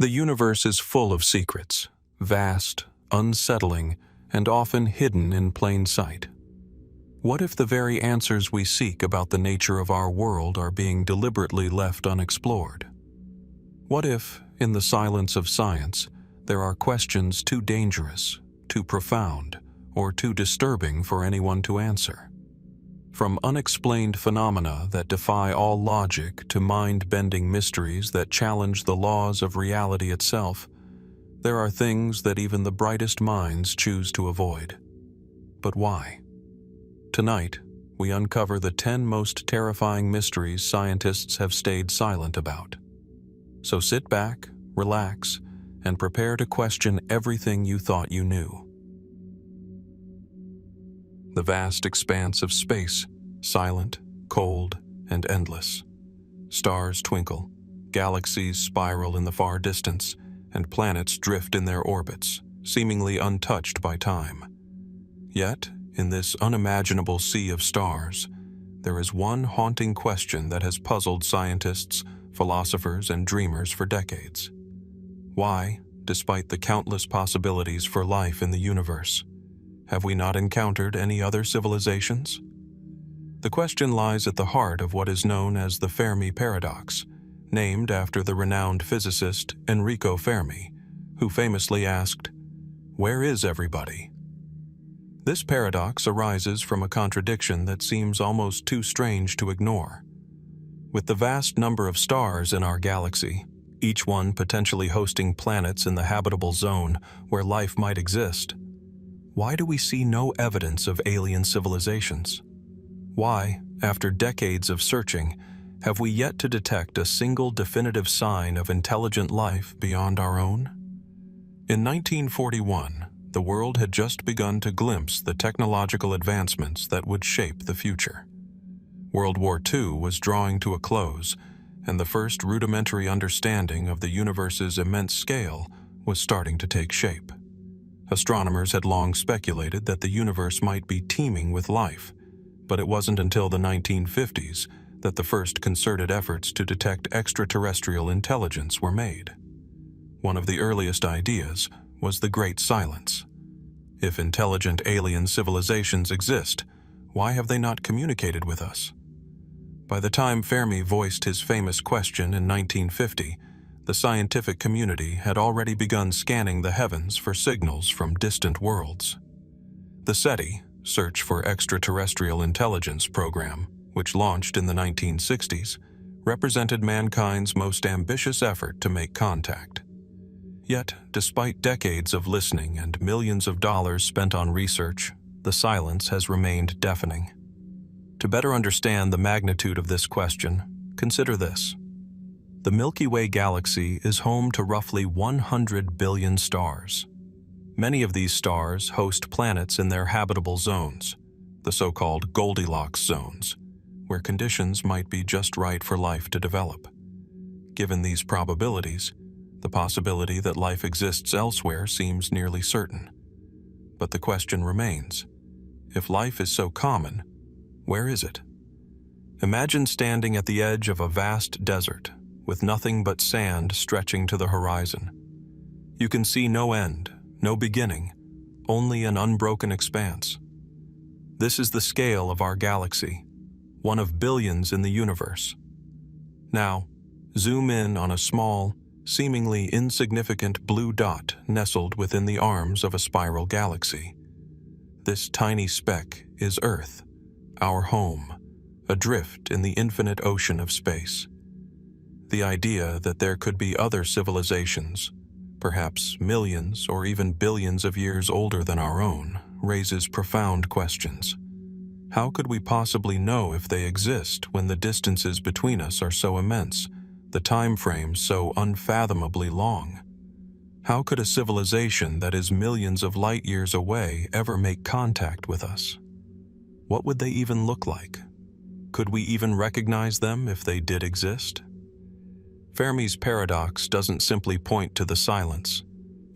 The universe is full of secrets, vast, unsettling, and often hidden in plain sight. What if the very answers we seek about the nature of our world are being deliberately left unexplored? What if, in the silence of science, there are questions too dangerous, too profound, or too disturbing for anyone to answer? From unexplained phenomena that defy all logic to mind-bending mysteries that challenge the laws of reality itself, there are things that even the brightest minds choose to avoid. But why? Tonight, we uncover the 10 most terrifying mysteries scientists have stayed silent about. So sit back, relax, and prepare to question everything you thought you knew. The vast expanse of space, silent, cold, and endless. Stars twinkle, galaxies spiral in the far distance, and planets drift in their orbits, seemingly untouched by time. Yet, in this unimaginable sea of stars, there is one haunting question that has puzzled scientists, philosophers, and dreamers for decades. Why, despite the countless possibilities for life in the universe, have we not encountered any other civilizations? The question lies at the heart of what is known as the Fermi Paradox, named after the renowned physicist Enrico Fermi, who famously asked, "Where is everybody?" This paradox arises from a contradiction that seems almost too strange to ignore. With the vast number of stars in our galaxy, each one potentially hosting planets in the habitable zone where life might exist, why do we see no evidence of alien civilizations? Why, after decades of searching, have we yet to detect a single definitive sign of intelligent life beyond our own? In 1941, the world had just begun to glimpse the technological advancements that would shape the future. World War II was drawing to a close, and the first rudimentary understanding of the universe's immense scale was starting to take shape. Astronomers had long speculated that the universe might be teeming with life, but it wasn't until the 1950s that the first concerted efforts to detect extraterrestrial intelligence were made. One of the earliest ideas was the Great Silence. If intelligent alien civilizations exist, why have they not communicated with us? By the time Fermi voiced his famous question in 1950, the scientific community had already begun scanning the heavens for signals from distant worlds. The SETI, Search for Extraterrestrial Intelligence program, which launched in the 1960s, represented mankind's most ambitious effort to make contact. Yet, despite decades of listening and millions of dollars spent on research, the silence has remained deafening. To better understand the magnitude of this question, consider this. The Milky Way galaxy is home to roughly 100 billion stars. Many of these stars host planets in their habitable zones, the so-called Goldilocks zones, where conditions might be just right for life to develop. Given these probabilities, the possibility that life exists elsewhere seems nearly certain. But the question remains, if life is so common, where is it? Imagine standing at the edge of a vast desert, with nothing but sand stretching to the horizon. You can see no end, no beginning, only an unbroken expanse. This is the scale of our galaxy, one of billions in the universe. Now, zoom in on a small, seemingly insignificant blue dot nestled within the arms of a spiral galaxy. This tiny speck is Earth, our home, adrift in the infinite ocean of space. The idea that there could be other civilizations, perhaps millions or even billions of years older than our own, raises profound questions. How could we possibly know if they exist when the distances between us are so immense, the time frames so unfathomably long? How could a civilization that is millions of light years away ever make contact with us? What would they even look like? Could we even recognize them if they did exist? Fermi's paradox doesn't simply point to the silence.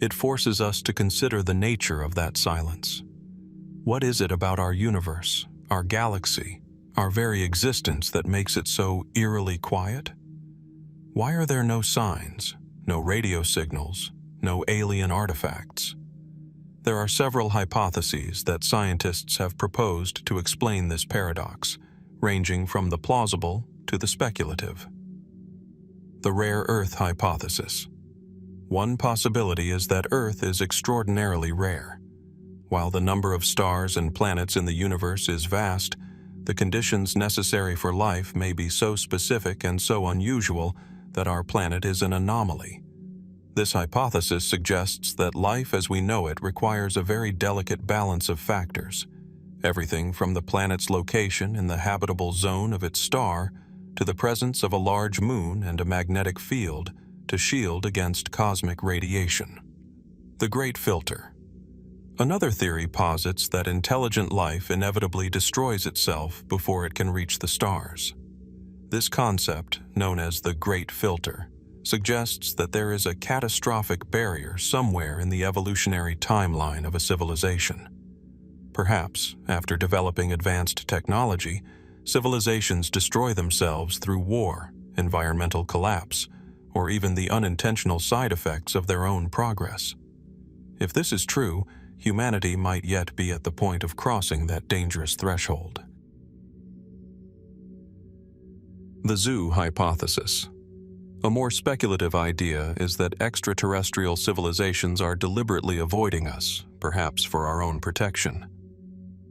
It forces us to consider the nature of that silence. What is it about our universe, our galaxy, our very existence that makes it so eerily quiet? Why are there no signs, no radio signals, no alien artifacts. There are several hypotheses that scientists have proposed to explain this paradox, ranging from the plausible to the speculative. The rare Earth hypothesis. One possibility is that Earth is extraordinarily rare. While the number of stars and planets in the universe is vast, the conditions necessary for life may be so specific and so unusual that our planet is an anomaly. This hypothesis suggests that life as we know it requires a very delicate balance of factors, everything from the planet's location in the habitable zone of its star to the presence of a large moon and a magnetic field to shield against cosmic radiation. The Great Filter. Another theory posits that intelligent life inevitably destroys itself before it can reach the stars. This concept, known as the Great Filter, suggests that there is a catastrophic barrier somewhere in the evolutionary timeline of a civilization. Perhaps, after developing advanced technology, civilizations destroy themselves through war, environmental collapse, or even the unintentional side effects of their own progress. If this is true, humanity might yet be at the point of crossing that dangerous threshold. The zoo hypothesis. A more speculative idea is that extraterrestrial civilizations are deliberately avoiding us, perhaps for our own protection.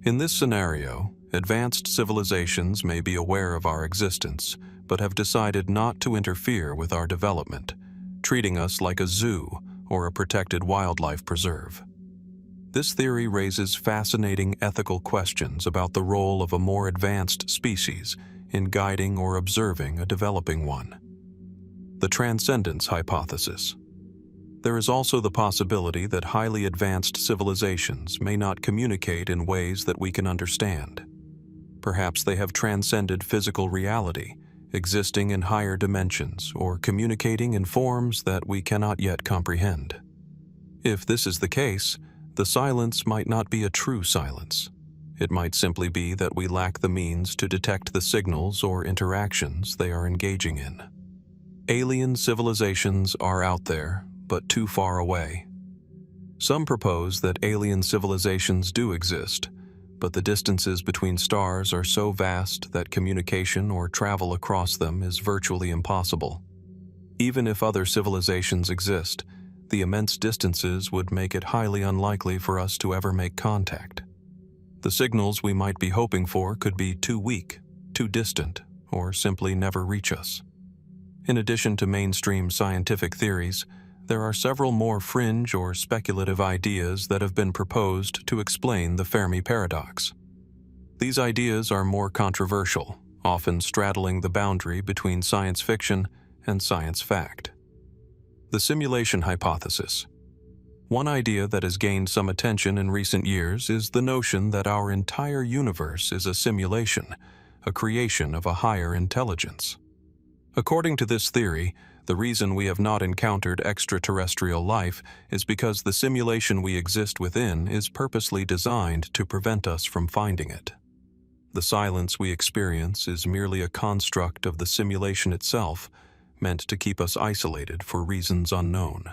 In this scenario, advanced civilizations may be aware of our existence, but have decided not to interfere with our development, treating us like a zoo or a protected wildlife preserve. This theory raises fascinating ethical questions about the role of a more advanced species in guiding or observing a developing one. The transcendence hypothesis. There is also the possibility that highly advanced civilizations may not communicate in ways that we can understand. Perhaps they have transcended physical reality, existing in higher dimensions or communicating in forms that we cannot yet comprehend. If this is the case, the silence might not be a true silence. It might simply be that we lack the means to detect the signals or interactions they are engaging in. Alien civilizations are out there, but too far away. Some propose that alien civilizations do exist, but the distances between stars are so vast that communication or travel across them is virtually impossible. Even if other civilizations exist, the immense distances would make it highly unlikely for us to ever make contact. The signals we might be hoping for could be too weak, too distant, or simply never reach us. In addition to mainstream scientific theories, there are several more fringe or speculative ideas that have been proposed to explain the Fermi Paradox. These ideas are more controversial, often straddling the boundary between science fiction and science fact. The simulation hypothesis. One idea that has gained some attention in recent years is the notion that our entire universe is a simulation, a creation of a higher intelligence. According to this theory, the reason we have not encountered extraterrestrial life is because the simulation we exist within is purposely designed to prevent us from finding it. The silence we experience is merely a construct of the simulation itself, meant to keep us isolated for reasons unknown.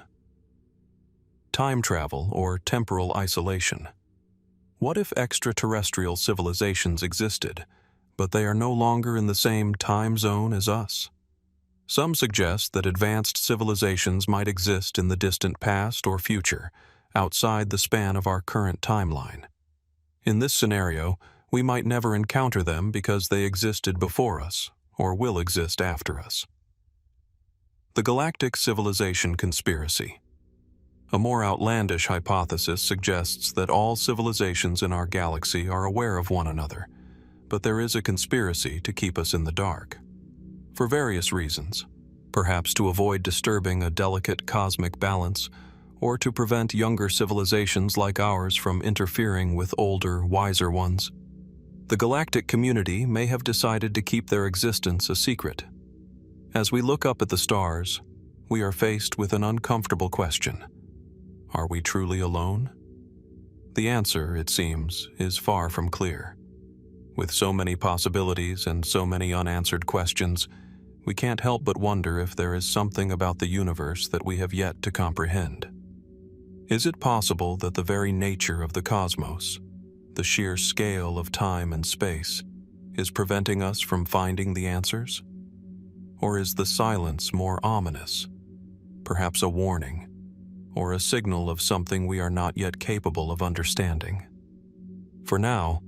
Time travel or temporal isolation. What if extraterrestrial civilizations existed, but they are no longer in the same time zone as us? Some suggest that advanced civilizations might exist in the distant past or future, outside the span of our current timeline. In this scenario, we might never encounter them because they existed before us, or will exist after us. The Galactic Civilization Conspiracy. A more outlandish hypothesis suggests that all civilizations in our galaxy are aware of one another, but there is a conspiracy to keep us in the dark. For various reasons, perhaps to avoid disturbing a delicate cosmic balance, or to prevent younger civilizations like ours from interfering with older, wiser ones. The galactic community may have decided to keep their existence a secret. As we look up at the stars, we are faced with an uncomfortable question. Are we truly alone? The answer, it seems, is far from clear. With so many possibilities and so many unanswered questions, we can't help but wonder if there is something about the universe that we have yet to comprehend. Is it possible that the very nature of the cosmos, the sheer scale of time and space, is preventing us from finding the answers? Or is the silence more ominous, perhaps a warning, or a signal of something we are not yet capable of understanding? For now,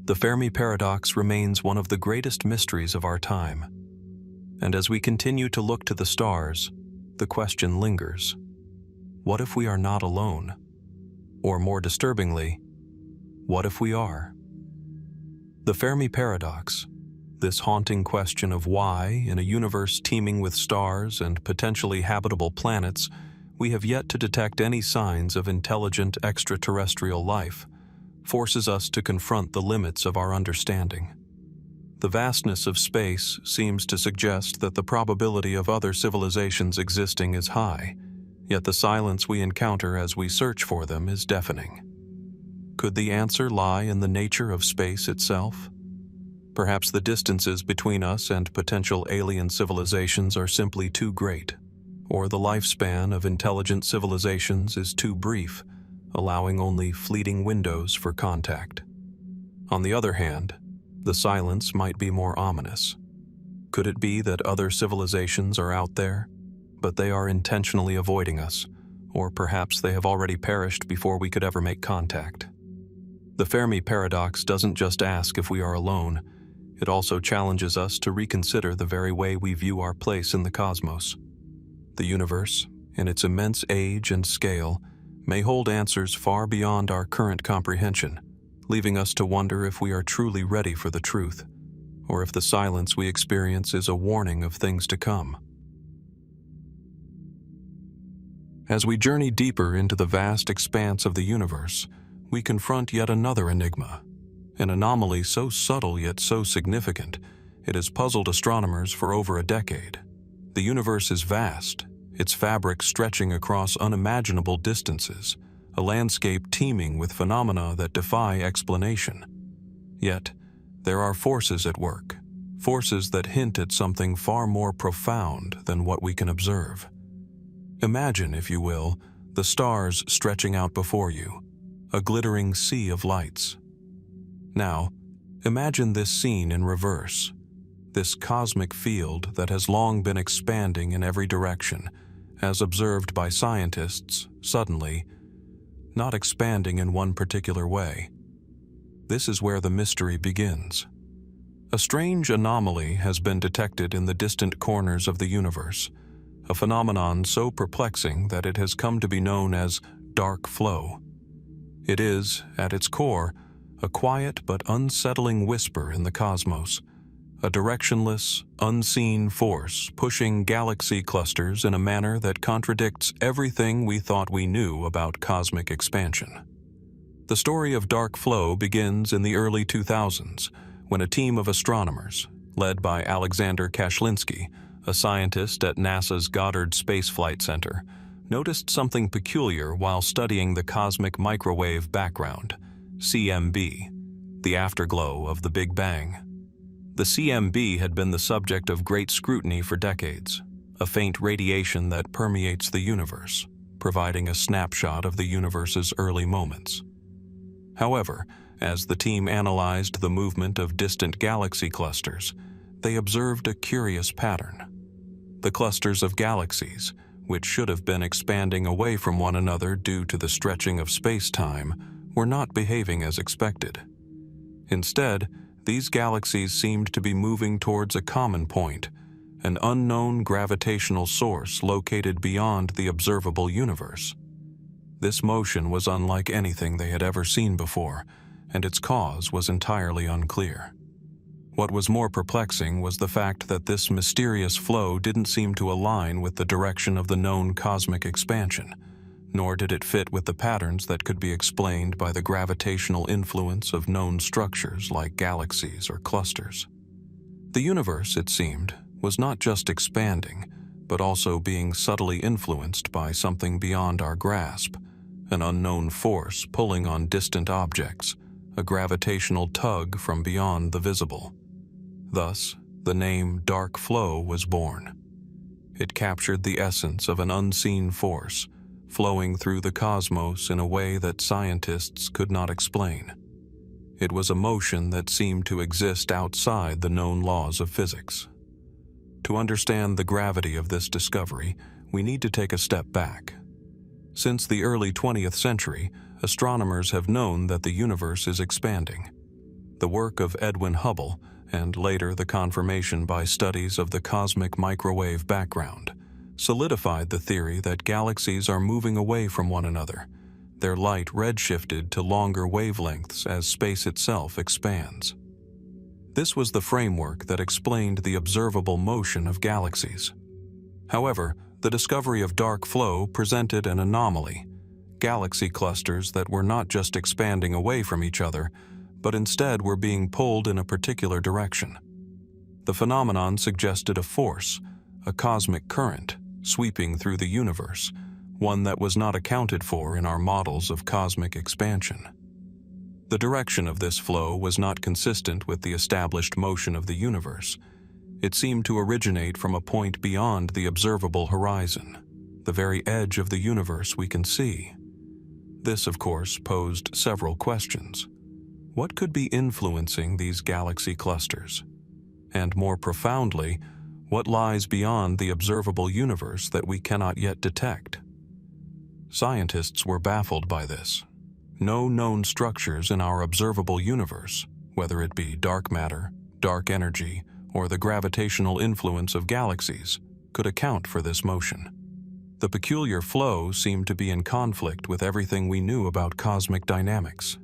the Fermi Paradox remains one of the greatest mysteries of our time. And as we continue to look to the stars, the question lingers: what if we are not alone? Or more disturbingly, what if we are? The Fermi Paradox, this haunting question of why, in a universe teeming with stars and potentially habitable planets, we have yet to detect any signs of intelligent extraterrestrial life, forces us to confront the limits of our understanding. The vastness of space seems to suggest that the probability of other civilizations existing is high, yet the silence we encounter as we search for them is deafening. Could the answer lie in the nature of space itself? Perhaps the distances between us and potential alien civilizations are simply too great, or the lifespan of intelligent civilizations is too brief, allowing only fleeting windows for contact. On the other hand, the silence might be more ominous. Could it be that other civilizations are out there, but they are intentionally avoiding us, or perhaps they have already perished before we could ever make contact? The Fermi Paradox doesn't just ask if we are alone, it also challenges us to reconsider the very way we view our place in the cosmos. The universe, in its immense age and scale, may hold answers far beyond our current comprehension, leaving us to wonder if we are truly ready for the truth, or if the silence we experience is a warning of things to come. As we journey deeper into the vast expanse of the universe, we confront yet another enigma, an anomaly so subtle yet so significant, it has puzzled astronomers for over a decade. The universe is vast, its fabric stretching across unimaginable distances, a landscape teeming with phenomena that defy explanation. Yet, there are forces at work, forces that hint at something far more profound than what we can observe. Imagine, if you will, the stars stretching out before you, a glittering sea of lights. Now, imagine this scene in reverse, this cosmic field that has long been expanding in every direction, as observed by scientists, suddenly, not expanding in one particular way. This is where the mystery begins. A strange anomaly has been detected in the distant corners of the universe, a phenomenon so perplexing that it has come to be known as dark flow. It is, at its core, a quiet but unsettling whisper in the cosmos, a directionless, unseen force pushing galaxy clusters in a manner that contradicts everything we thought we knew about cosmic expansion. The story of dark flow begins in the early 2000s, when a team of astronomers, led by Alexander Kashlinsky, a scientist at NASA's Goddard Space Flight Center, noticed something peculiar while studying the cosmic microwave background, CMB, the afterglow of the Big Bang. The CMB had been the subject of great scrutiny for decades, a faint radiation that permeates the universe, providing a snapshot of the universe's early moments. However, as the team analyzed the movement of distant galaxy clusters, they observed a curious pattern. The clusters of galaxies, which should have been expanding away from one another due to the stretching of space-time, were not behaving as expected. Instead, these galaxies seemed to be moving towards a common point, an unknown gravitational source located beyond the observable universe. This motion was unlike anything they had ever seen before, and its cause was entirely unclear. What was more perplexing was the fact that this mysterious flow didn't seem to align with the direction of the known cosmic expansion, nor did it fit with the patterns that could be explained by the gravitational influence of known structures like galaxies or clusters. The universe, it seemed, was not just expanding, but also being subtly influenced by something beyond our grasp, an unknown force pulling on distant objects, a gravitational tug from beyond the visible. Thus, the name dark flow was born. It captured the essence of an unseen force, flowing through the cosmos in a way that scientists could not explain. It was a motion that seemed to exist outside the known laws of physics. To understand the gravity of this discovery, we need to take a step back. Since the early 20th century, astronomers have known that the universe is expanding. The work of Edwin Hubble, and later the confirmation by studies of the cosmic microwave background, solidified the theory that galaxies are moving away from one another, their light redshifted to longer wavelengths as space itself expands. This was the framework that explained the observable motion of galaxies. However, the discovery of dark flow presented an anomaly: galaxy clusters that were not just expanding away from each other, but instead were being pulled in a particular direction. The phenomenon suggested a force, a cosmic current, sweeping through the universe, one that was not accounted for in our models of cosmic expansion. The direction of this flow was not consistent with the established motion of the universe. It seemed to originate from a point beyond the observable horizon, the very edge of the universe we can see. This, of course, posed several questions. What could be influencing these galaxy clusters? And more profoundly, what lies beyond the observable universe that we cannot yet detect? Scientists were baffled by this. No known structures in our observable universe, whether it be dark matter, dark energy, or the gravitational influence of galaxies, could account for this motion. The peculiar flow seemed to be in conflict with everything we knew about cosmic dynamics.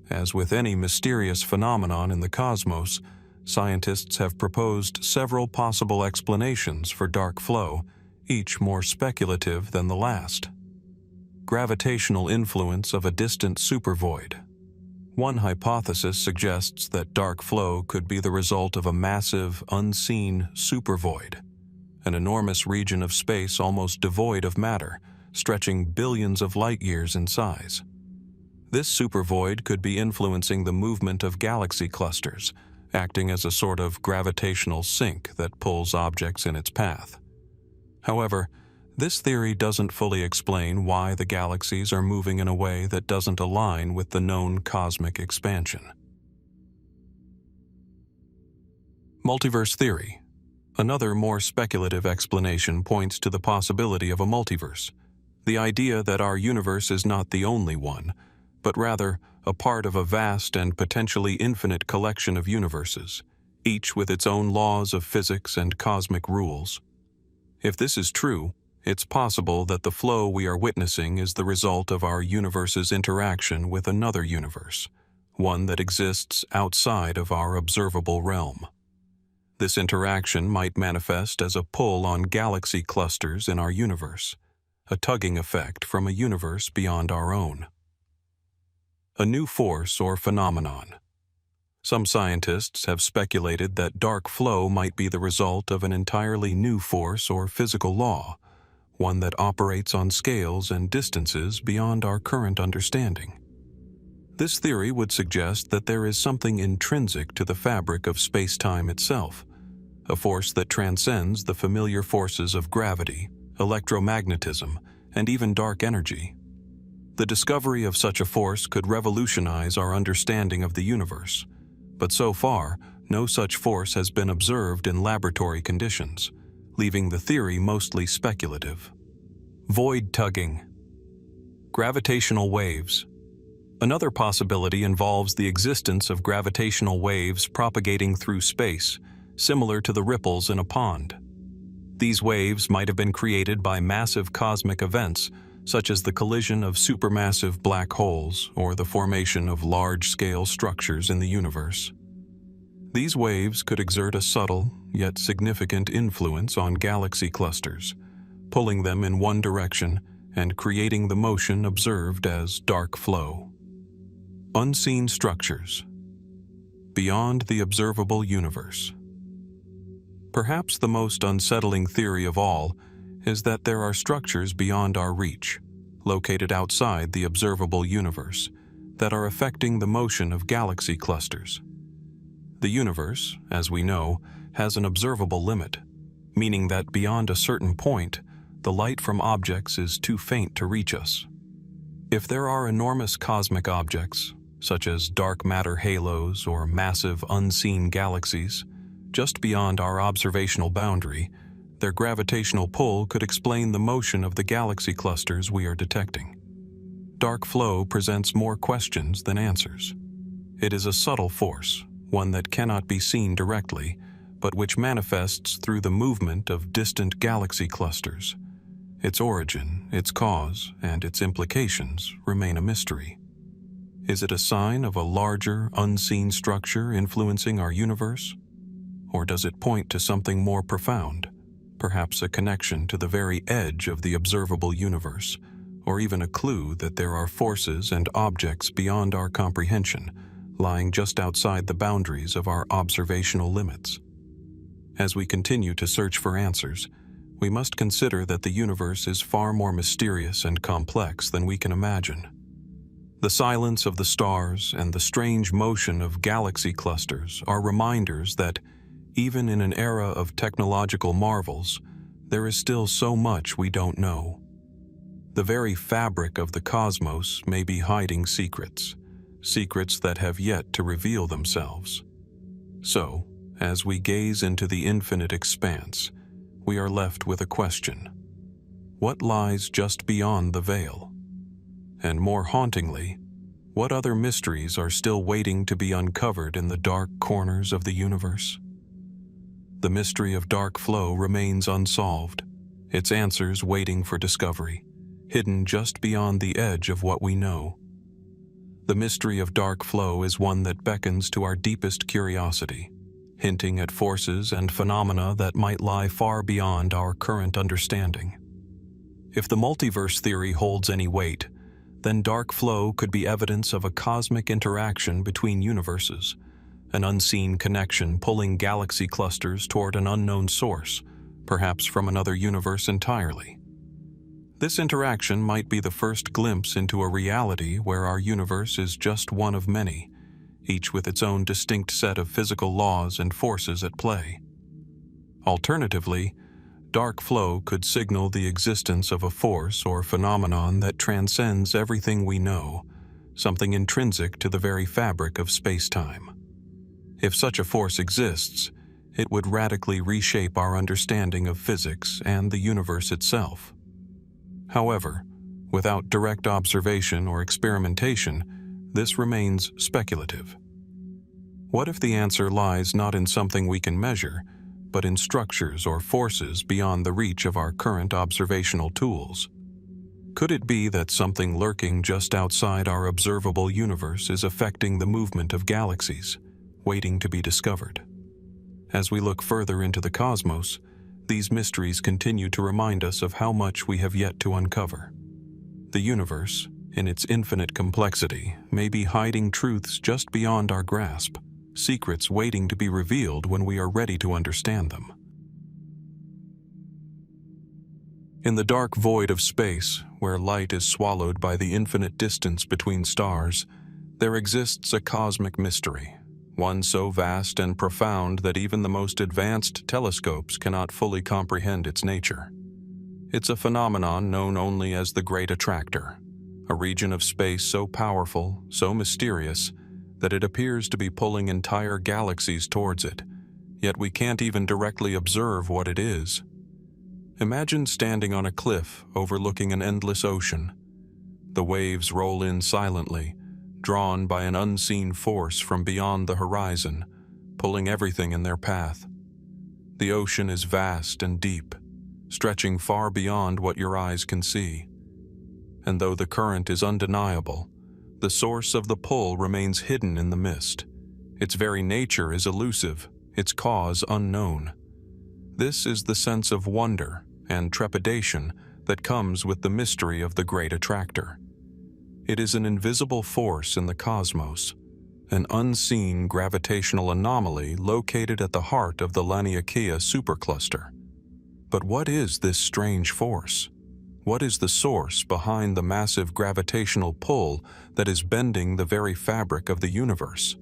As with any mysterious phenomenon in the cosmos, scientists have proposed several possible explanations for dark flow, each more speculative than the last. Gravitational influence of a distant supervoid. One hypothesis suggests that dark flow could be the result of a massive, unseen supervoid, an enormous region of space almost devoid of matter, stretching billions of light-years in size. This supervoid could be influencing the movement of galaxy clusters, acting as a sort of gravitational sink that pulls objects in its path. However, this theory doesn't fully explain why the galaxies are moving in a way that doesn't align with the known cosmic expansion. Multiverse theory. Another more speculative explanation points to the possibility of a multiverse, the idea that our universe is not the only one, but rather a part of a vast and potentially infinite collection of universes, each with its own laws of physics and cosmic rules. If this is true, it's possible that the flow we are witnessing is the result of our universe's interaction with another universe, one that exists outside of our observable realm. This interaction might manifest as a pull on galaxy clusters in our universe, a tugging effect from a universe beyond our own. A new force or phenomenon. Some scientists have speculated that dark flow might be the result of an entirely new force or physical law, one that operates on scales and distances beyond our current understanding. This theory would suggest that there is something intrinsic to the fabric of space-time itself, a force that transcends the familiar forces of gravity, electromagnetism, and even dark energy. The discovery of such a force could revolutionize our understanding of the universe, but so far, no such force has been observed in laboratory conditions, leaving the theory mostly speculative. Void tugging. Gravitational waves. Another possibility involves the existence of gravitational waves propagating through space, similar to the ripples in a pond. These waves might have been created by massive cosmic events, such as the collision of supermassive black holes or the formation of large-scale structures in the universe. These waves could exert a subtle, yet significant influence on galaxy clusters, pulling them in one direction and creating the motion observed as dark flow. Unseen structures. Beyond the observable universe. Perhaps the most unsettling theory of all is that there are structures beyond our reach, located outside the observable universe, that are affecting the motion of galaxy clusters. The universe, as we know, has an observable limit, meaning that beyond a certain point, the light from objects is too faint to reach us. If there are enormous cosmic objects, such as dark matter halos or massive unseen galaxies, just beyond our observational boundary, their gravitational pull could explain the motion of the galaxy clusters we are detecting. Dark flow presents more questions than answers. It is a subtle force, one that cannot be seen directly, but which manifests through the movement of distant galaxy clusters. Its origin, its cause, and its implications remain a mystery. Is it a sign of a larger, unseen structure influencing our universe? Or does it point to something more profound, perhaps a connection to the very edge of the observable universe, or even a clue that there are forces and objects beyond our comprehension, lying just outside the boundaries of our observational limits? As we continue to search for answers, we must consider that the universe is far more mysterious and complex than we can imagine. The silence of the stars and the strange motion of galaxy clusters are reminders that, even in an era of technological marvels, there is still so much we don't know. The very fabric of the cosmos may be hiding secrets that have yet to reveal themselves. So, as we gaze into the infinite expanse, we are left with a question. What lies just beyond the veil? And more hauntingly, what other mysteries are still waiting to be uncovered in the dark corners of the universe? The mystery of dark flow remains unsolved, its answers waiting for discovery, hidden just beyond the edge of what we know. The mystery of dark flow is one that beckons to our deepest curiosity, hinting at forces and phenomena that might lie far beyond our current understanding. If the multiverse theory holds any weight, then dark flow could be evidence of a cosmic interaction between universes, an unseen connection pulling galaxy clusters toward an unknown source, perhaps from another universe entirely. This interaction might be the first glimpse into a reality where our universe is just one of many, each with its own distinct set of physical laws and forces at play. Alternatively, dark flow could signal the existence of a force or phenomenon that transcends everything we know, something intrinsic to the very fabric of space-time. If such a force exists, it would radically reshape our understanding of physics and the universe itself. However, without direct observation or experimentation, this remains speculative. What if the answer lies not in something we can measure, but in structures or forces beyond the reach of our current observational tools? Could it be that something lurking just outside our observable universe is affecting the movement of galaxies, waiting to be discovered? As we look further into the cosmos, these mysteries continue to remind us of how much we have yet to uncover. The universe, in its infinite complexity, may be hiding truths just beyond our grasp, secrets waiting to be revealed when we are ready to understand them. In the dark void of space, where light is swallowed by the infinite distance between stars, there exists a cosmic mystery, one so vast and profound that even the most advanced telescopes cannot fully comprehend its nature. It's a phenomenon known only as the Great Attractor, a region of space so powerful, so mysterious, that it appears to be pulling entire galaxies towards it, yet we can't even directly observe what it is. Imagine standing on a cliff overlooking an endless ocean. The waves roll in silently, drawn by an unseen force from beyond the horizon, pulling everything in their path. The ocean is vast and deep, stretching far beyond what your eyes can see. And though the current is undeniable, the source of the pull remains hidden in the mist. Its very nature is elusive, its cause unknown. This is the sense of wonder and trepidation that comes with the mystery of the Great Attractor. It is an invisible force in the cosmos, an unseen gravitational anomaly located at the heart of the Laniakea supercluster. But what is this strange force? What is the source behind the massive gravitational pull that is bending the very fabric of the universe?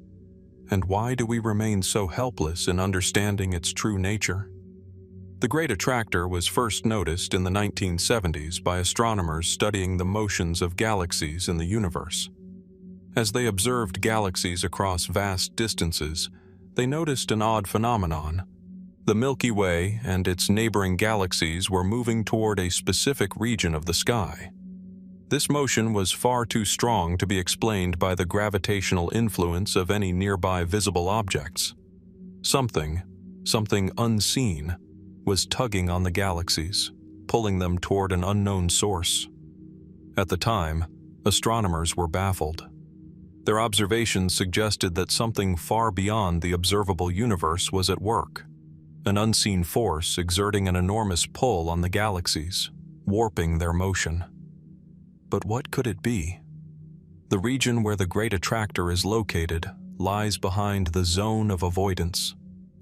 And why do we remain so helpless in understanding its true nature? The Great Attractor was first noticed in the 1970s by astronomers studying the motions of galaxies in the universe. As they observed galaxies across vast distances, they noticed an odd phenomenon. The Milky Way and its neighboring galaxies were moving toward a specific region of the sky. This motion was far too strong to be explained by the gravitational influence of any nearby visible objects. Something unseen, was tugging on the galaxies, pulling them toward an unknown source. At the time, astronomers were baffled. Their observations suggested that something far beyond the observable universe was at work, an unseen force exerting an enormous pull on the galaxies, warping their motion. But what could it be? The region where the Great Attractor is located lies behind the zone of avoidance,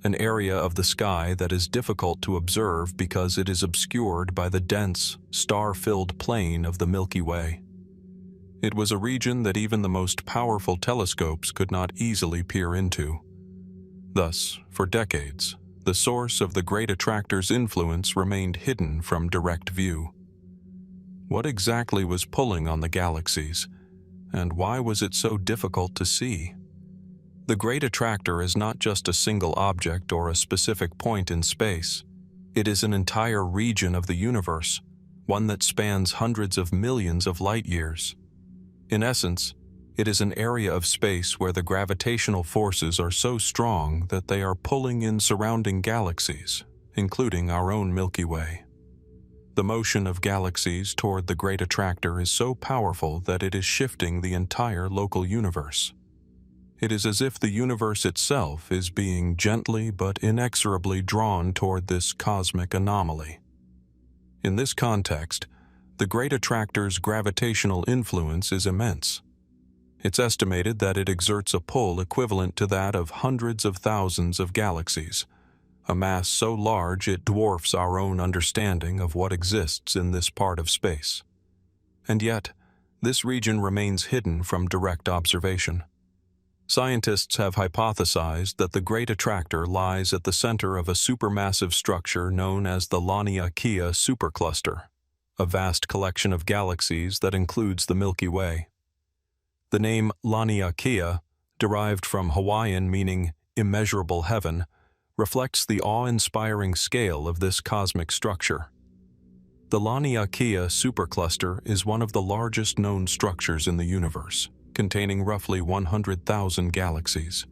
an area of the sky that is difficult to observe because it is obscured by the dense, star-filled plain of the Milky Way. It was a region that even the most powerful telescopes could not easily peer into. Thus, for decades, the source of the Great Attractor's influence remained hidden from direct view. What exactly was pulling on the galaxies, and why was it so difficult to see? The Great Attractor is not just a single object or a specific point in space. It is an entire region of the universe, one that spans hundreds of millions of light years. In essence, it is an area of space where the gravitational forces are so strong that they are pulling in surrounding galaxies, including our own Milky Way. The motion of galaxies toward the Great Attractor is so powerful that it is shifting the entire local universe. It is as if the universe itself is being gently but inexorably drawn toward this cosmic anomaly. In this context, the Great Attractor's gravitational influence is immense. It's estimated that it exerts a pull equivalent to that of hundreds of thousands of galaxies, a mass so large it dwarfs our own understanding of what exists in this part of space. And yet, this region remains hidden from direct observation. Scientists have hypothesized that the Great Attractor lies at the center of a supermassive structure known as the Laniakea supercluster, a vast collection of galaxies that includes the Milky Way. The name Laniakea, derived from Hawaiian meaning immeasurable heaven, reflects the awe-inspiring scale of this cosmic structure. The Laniakea supercluster is one of the largest known structures in the universe, containing roughly 100,000 galaxies,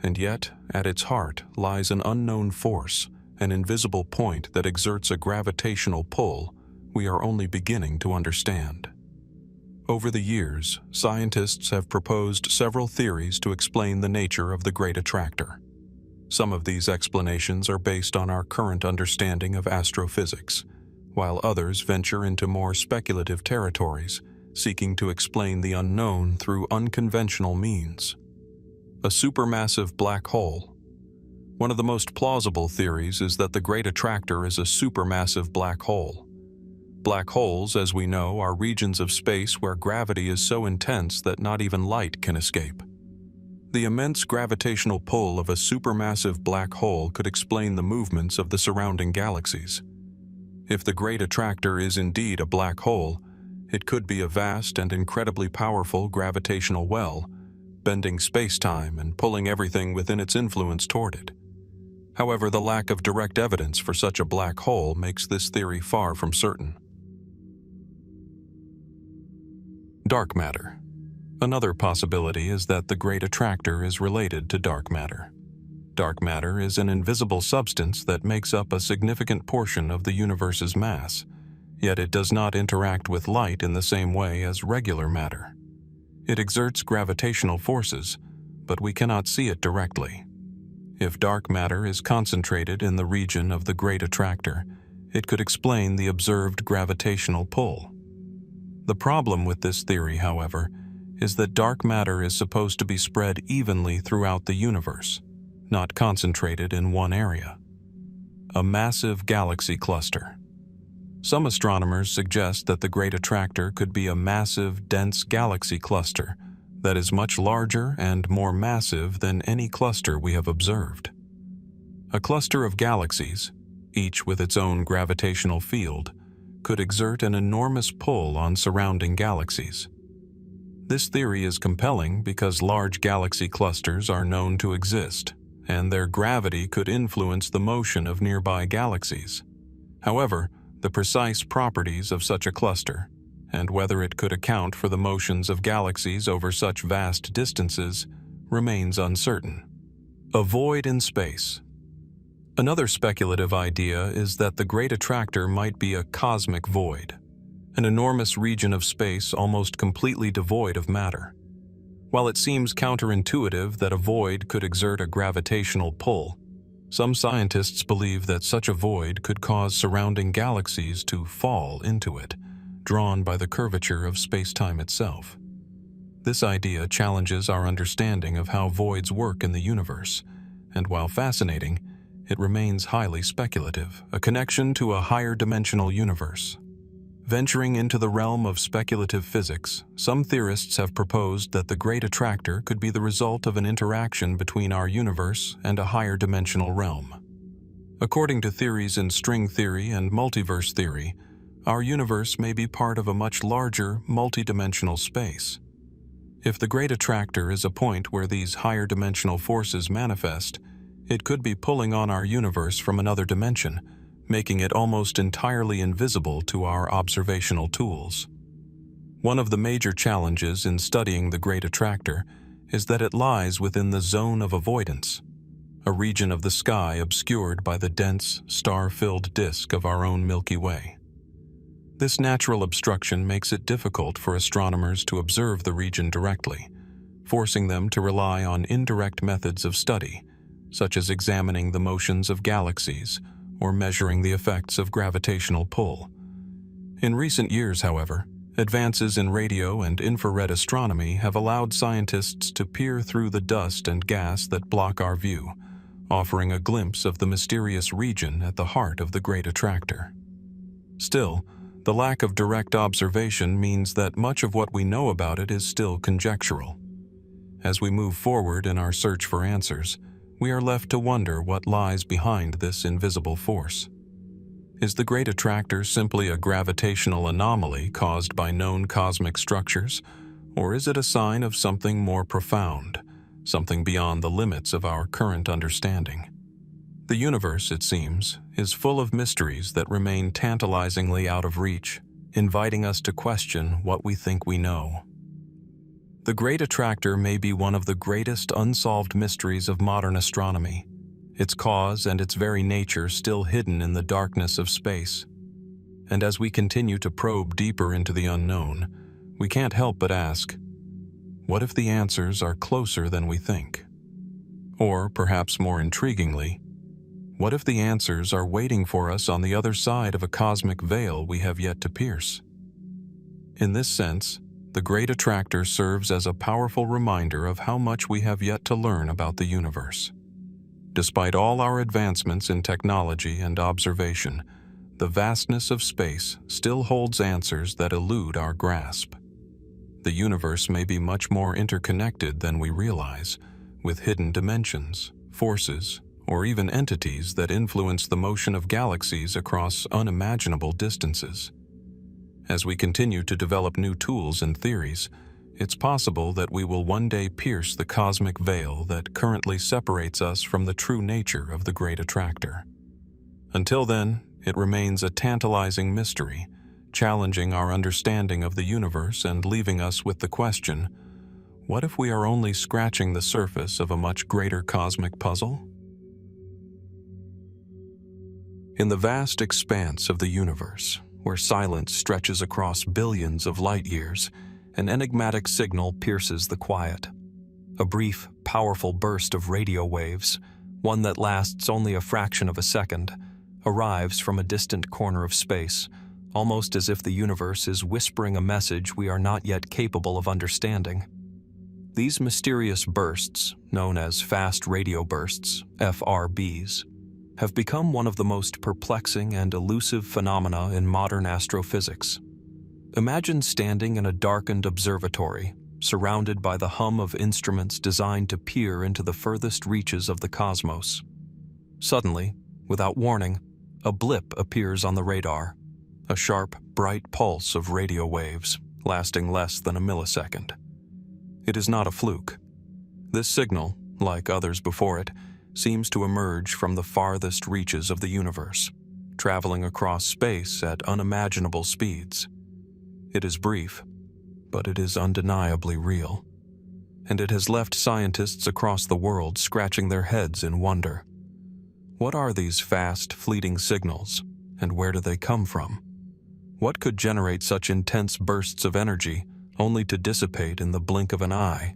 and yet, at its heart lies an unknown force, an invisible point that exerts a gravitational pull we are only beginning to understand. Over the years, scientists have proposed several theories to explain the nature of the Great Attractor. Some of these explanations are based on our current understanding of astrophysics, while others venture into more speculative territories, seeking to explain the unknown through unconventional means. A supermassive black hole. One of the most plausible theories is that the Great Attractor is a supermassive black hole. Black holes, as we know, are regions of space where gravity is so intense that not even light can escape. The immense gravitational pull of a supermassive black hole could explain the movements of the surrounding galaxies. If the Great Attractor is indeed a black hole, it could be a vast and incredibly powerful gravitational well, bending space-time and pulling everything within its influence toward it. However, the lack of direct evidence for such a black hole makes this theory far from certain. Dark matter. Another possibility is that the Great Attractor is related to dark matter. Dark matter is an invisible substance that makes up a significant portion of the universe's mass, yet it does not interact with light in the same way as regular matter. It exerts gravitational forces, but we cannot see it directly. If dark matter is concentrated in the region of the Great Attractor, it could explain the observed gravitational pull. The problem with this theory, however, is that dark matter is supposed to be spread evenly throughout the universe, not concentrated in one area. A massive galaxy cluster. Some astronomers suggest that the Great Attractor could be a massive, dense galaxy cluster that is much larger and more massive than any cluster we have observed. A cluster of galaxies, each with its own gravitational field, could exert an enormous pull on surrounding galaxies. This theory is compelling because large galaxy clusters are known to exist, and their gravity could influence the motion of nearby galaxies. However, the precise properties of such a cluster, and whether it could account for the motions of galaxies over such vast distances, remains uncertain. A void in space. Another speculative idea is that the Great Attractor might be a cosmic void, an enormous region of space almost completely devoid of matter. While it seems counterintuitive that a void could exert a gravitational pull, some scientists believe that such a void could cause surrounding galaxies to fall into it, drawn by the curvature of space-time itself. This idea challenges our understanding of how voids work in the universe, and while fascinating, it remains highly speculative, a connection to a higher dimensional universe. Venturing into the realm of speculative physics, some theorists have proposed that the Great Attractor could be the result of an interaction between our universe and a higher dimensional realm. According to theories in string theory and multiverse theory, our universe may be part of a much larger, multidimensional space. If the Great Attractor is a point where these higher dimensional forces manifest, it could be pulling on our universe from another dimension, making it almost entirely invisible to our observational tools. One of the major challenges in studying the Great Attractor is that it lies within the zone of avoidance, a region of the sky obscured by the dense, star-filled disk of our own Milky Way. This natural obstruction makes it difficult for astronomers to observe the region directly, forcing them to rely on indirect methods of study, such as examining the motions of galaxies or measuring the effects of gravitational pull. In recent years, however, advances in radio and infrared astronomy have allowed scientists to peer through the dust and gas that block our view, offering a glimpse of the mysterious region at the heart of the Great Attractor. Still, the lack of direct observation means that much of what we know about it is still conjectural. As we move forward in our search for answers, we are left to wonder what lies behind this invisible force. Is the Great Attractor simply a gravitational anomaly caused by known cosmic structures, or is it a sign of something more profound, something beyond the limits of our current understanding? The universe, it seems, is full of mysteries that remain tantalizingly out of reach, inviting us to question what we think we know. The Great Attractor may be one of the greatest unsolved mysteries of modern astronomy, its cause and its very nature still hidden in the darkness of space. And as we continue to probe deeper into the unknown, we can't help but ask, what if the answers are closer than we think? Or, perhaps more intriguingly, what if the answers are waiting for us on the other side of a cosmic veil we have yet to pierce? In this sense, the Great Attractor serves as a powerful reminder of how much we have yet to learn about the universe. Despite all our advancements in technology and observation, the vastness of space still holds answers that elude our grasp. The universe may be much more interconnected than we realize, with hidden dimensions, forces, or even entities that influence the motion of galaxies across unimaginable distances. As we continue to develop new tools and theories, it's possible that we will one day pierce the cosmic veil that currently separates us from the true nature of the Great Attractor. Until then, it remains a tantalizing mystery, challenging our understanding of the universe and leaving us with the question, what if we are only scratching the surface of a much greater cosmic puzzle? In the vast expanse of the universe, where silence stretches across billions of light years, an enigmatic signal pierces the quiet. A brief, powerful burst of radio waves, one that lasts only a fraction of a second, arrives from a distant corner of space, almost as if the universe is whispering a message we are not yet capable of understanding. These mysterious bursts, known as fast radio bursts, FRBs, have become one of the most perplexing and elusive phenomena in modern astrophysics. Imagine standing in a darkened observatory, surrounded by the hum of instruments designed to peer into the furthest reaches of the cosmos. Suddenly, without warning, a blip appears on the radar, a sharp, bright pulse of radio waves lasting less than a millisecond. It is not a fluke. This signal, like others before it, seems to emerge from the farthest reaches of the universe, traveling across space at unimaginable speeds. It is brief, but it is undeniably real, and it has left scientists across the world scratching their heads in wonder. What are these fast, fleeting signals, and where do they come from? What could generate such intense bursts of energy only to dissipate in the blink of an eye?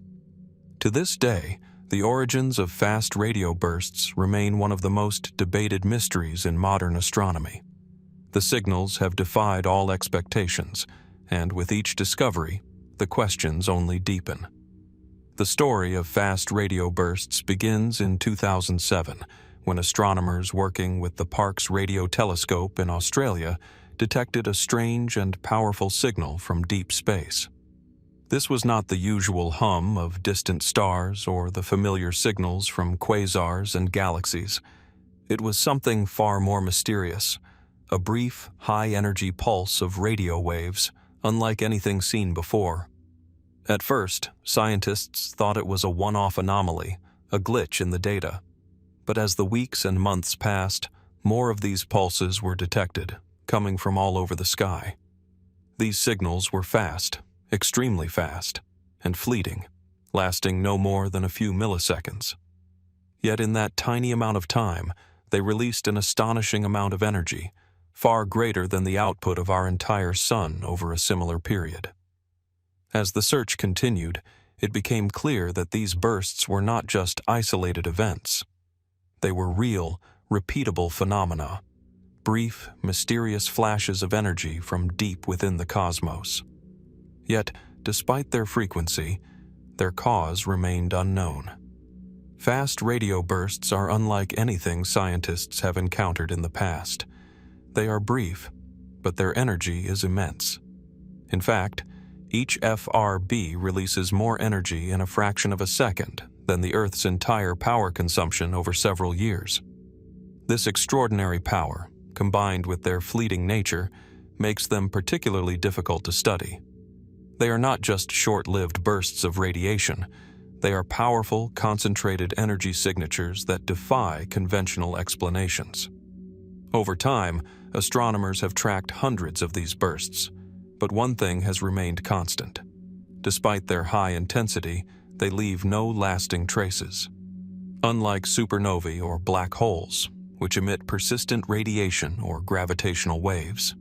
To this day, the origins of fast radio bursts remain one of the most debated mysteries in modern astronomy. The signals have defied all expectations, and with each discovery, the questions only deepen. The story of fast radio bursts begins in 2007, when astronomers working with the Parkes Radio Telescope in Australia detected a strange and powerful signal from deep space. This was not the usual hum of distant stars or the familiar signals from quasars and galaxies. It was something far more mysterious, a brief, high-energy pulse of radio waves, unlike anything seen before. At first, scientists thought it was a one-off anomaly, a glitch in the data. But as the weeks and months passed, more of these pulses were detected, coming from all over the sky. These signals were fast, extremely fast, and fleeting, lasting no more than a few milliseconds. Yet in that tiny amount of time, they released an astonishing amount of energy, far greater than the output of our entire sun over a similar period. As the search continued, it became clear that these bursts were not just isolated events. They were real, repeatable phenomena, brief, mysterious flashes of energy from deep within the cosmos. Yet, despite their frequency, their cause remained unknown. Fast radio bursts are unlike anything scientists have encountered in the past. They are brief, but their energy is immense. In fact, each FRB releases more energy in a fraction of a second than the Earth's entire power consumption over several years. This extraordinary power, combined with their fleeting nature, makes them particularly difficult to study. They are not just short-lived bursts of radiation. They are powerful, concentrated energy signatures that defy conventional explanations. Over time, astronomers have tracked hundreds of these bursts, but one thing has remained constant. Despite their high intensity, they leave no lasting traces. Unlike supernovae or black holes, which emit persistent radiation or gravitational waves,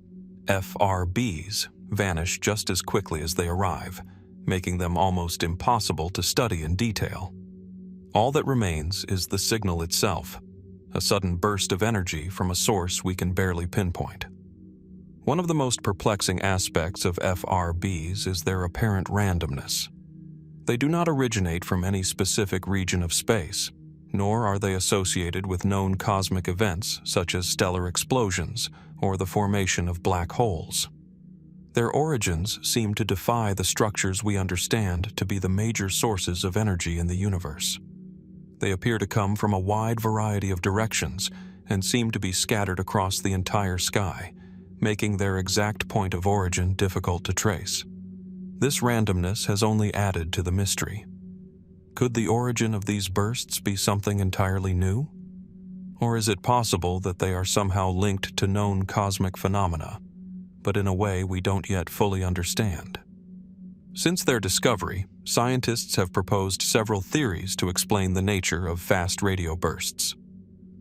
FRBs vanish just as quickly as they arrive, making them almost impossible to study in detail. All that remains is the signal itself, a sudden burst of energy from a source we can barely pinpoint. One of the most perplexing aspects of FRBs is their apparent randomness. They do not originate from any specific region of space, nor are they associated with known cosmic events such as stellar explosions or the formation of black holes. Their origins seem to defy the structures we understand to be the major sources of energy in the universe. They appear to come from a wide variety of directions and seem to be scattered across the entire sky, making their exact point of origin difficult to trace. This randomness has only added to the mystery. Could the origin of these bursts be something entirely new? Or is it possible that they are somehow linked to known cosmic phenomena, but in a way we don't yet fully understand? Since their discovery, scientists have proposed several theories to explain the nature of fast radio bursts.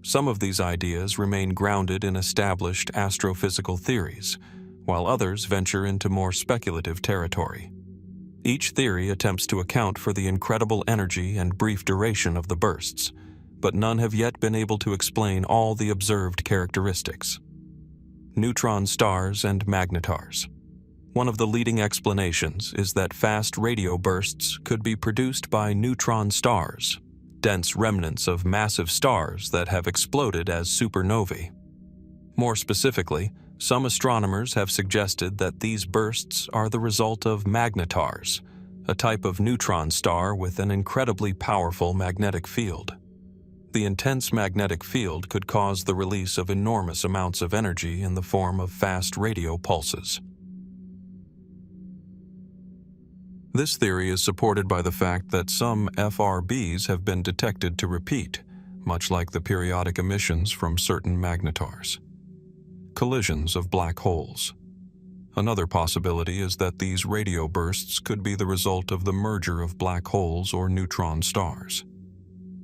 Some of these ideas remain grounded in established astrophysical theories, while others venture into more speculative territory. Each theory attempts to account for the incredible energy and brief duration of the bursts, but none have yet been able to explain all the observed characteristics. Neutron stars and magnetars. One of the leading explanations is that fast radio bursts could be produced by neutron stars, dense remnants of massive stars that have exploded as supernovae. More specifically, some astronomers have suggested that these bursts are the result of magnetars, a type of neutron star with an incredibly powerful magnetic field. The intense magnetic field could cause the release of enormous amounts of energy in the form of fast radio pulses. This theory is supported by the fact that some FRBs have been detected to repeat, much like the periodic emissions from certain magnetars. Collisions of black holes. Another possibility is that these radio bursts could be the result of the merger of black holes or neutron stars.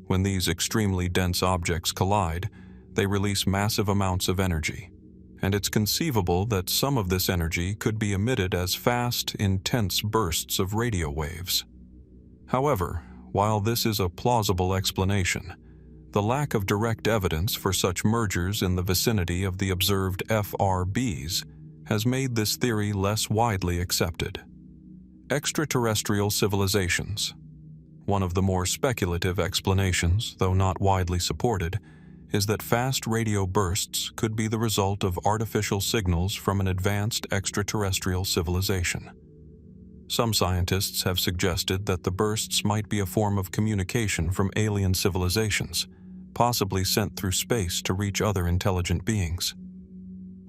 When these extremely dense objects collide, they release massive amounts of energy, and it's conceivable that some of this energy could be emitted as fast, intense bursts of radio waves. However, while this is a plausible explanation, the lack of direct evidence for such mergers in the vicinity of the observed FRBs has made this theory less widely accepted. Extraterrestrial civilizations. One of the more speculative explanations, though not widely supported, is that fast radio bursts could be the result of artificial signals from an advanced extraterrestrial civilization. Some scientists have suggested that the bursts might be a form of communication from alien civilizations, possibly sent through space to reach other intelligent beings.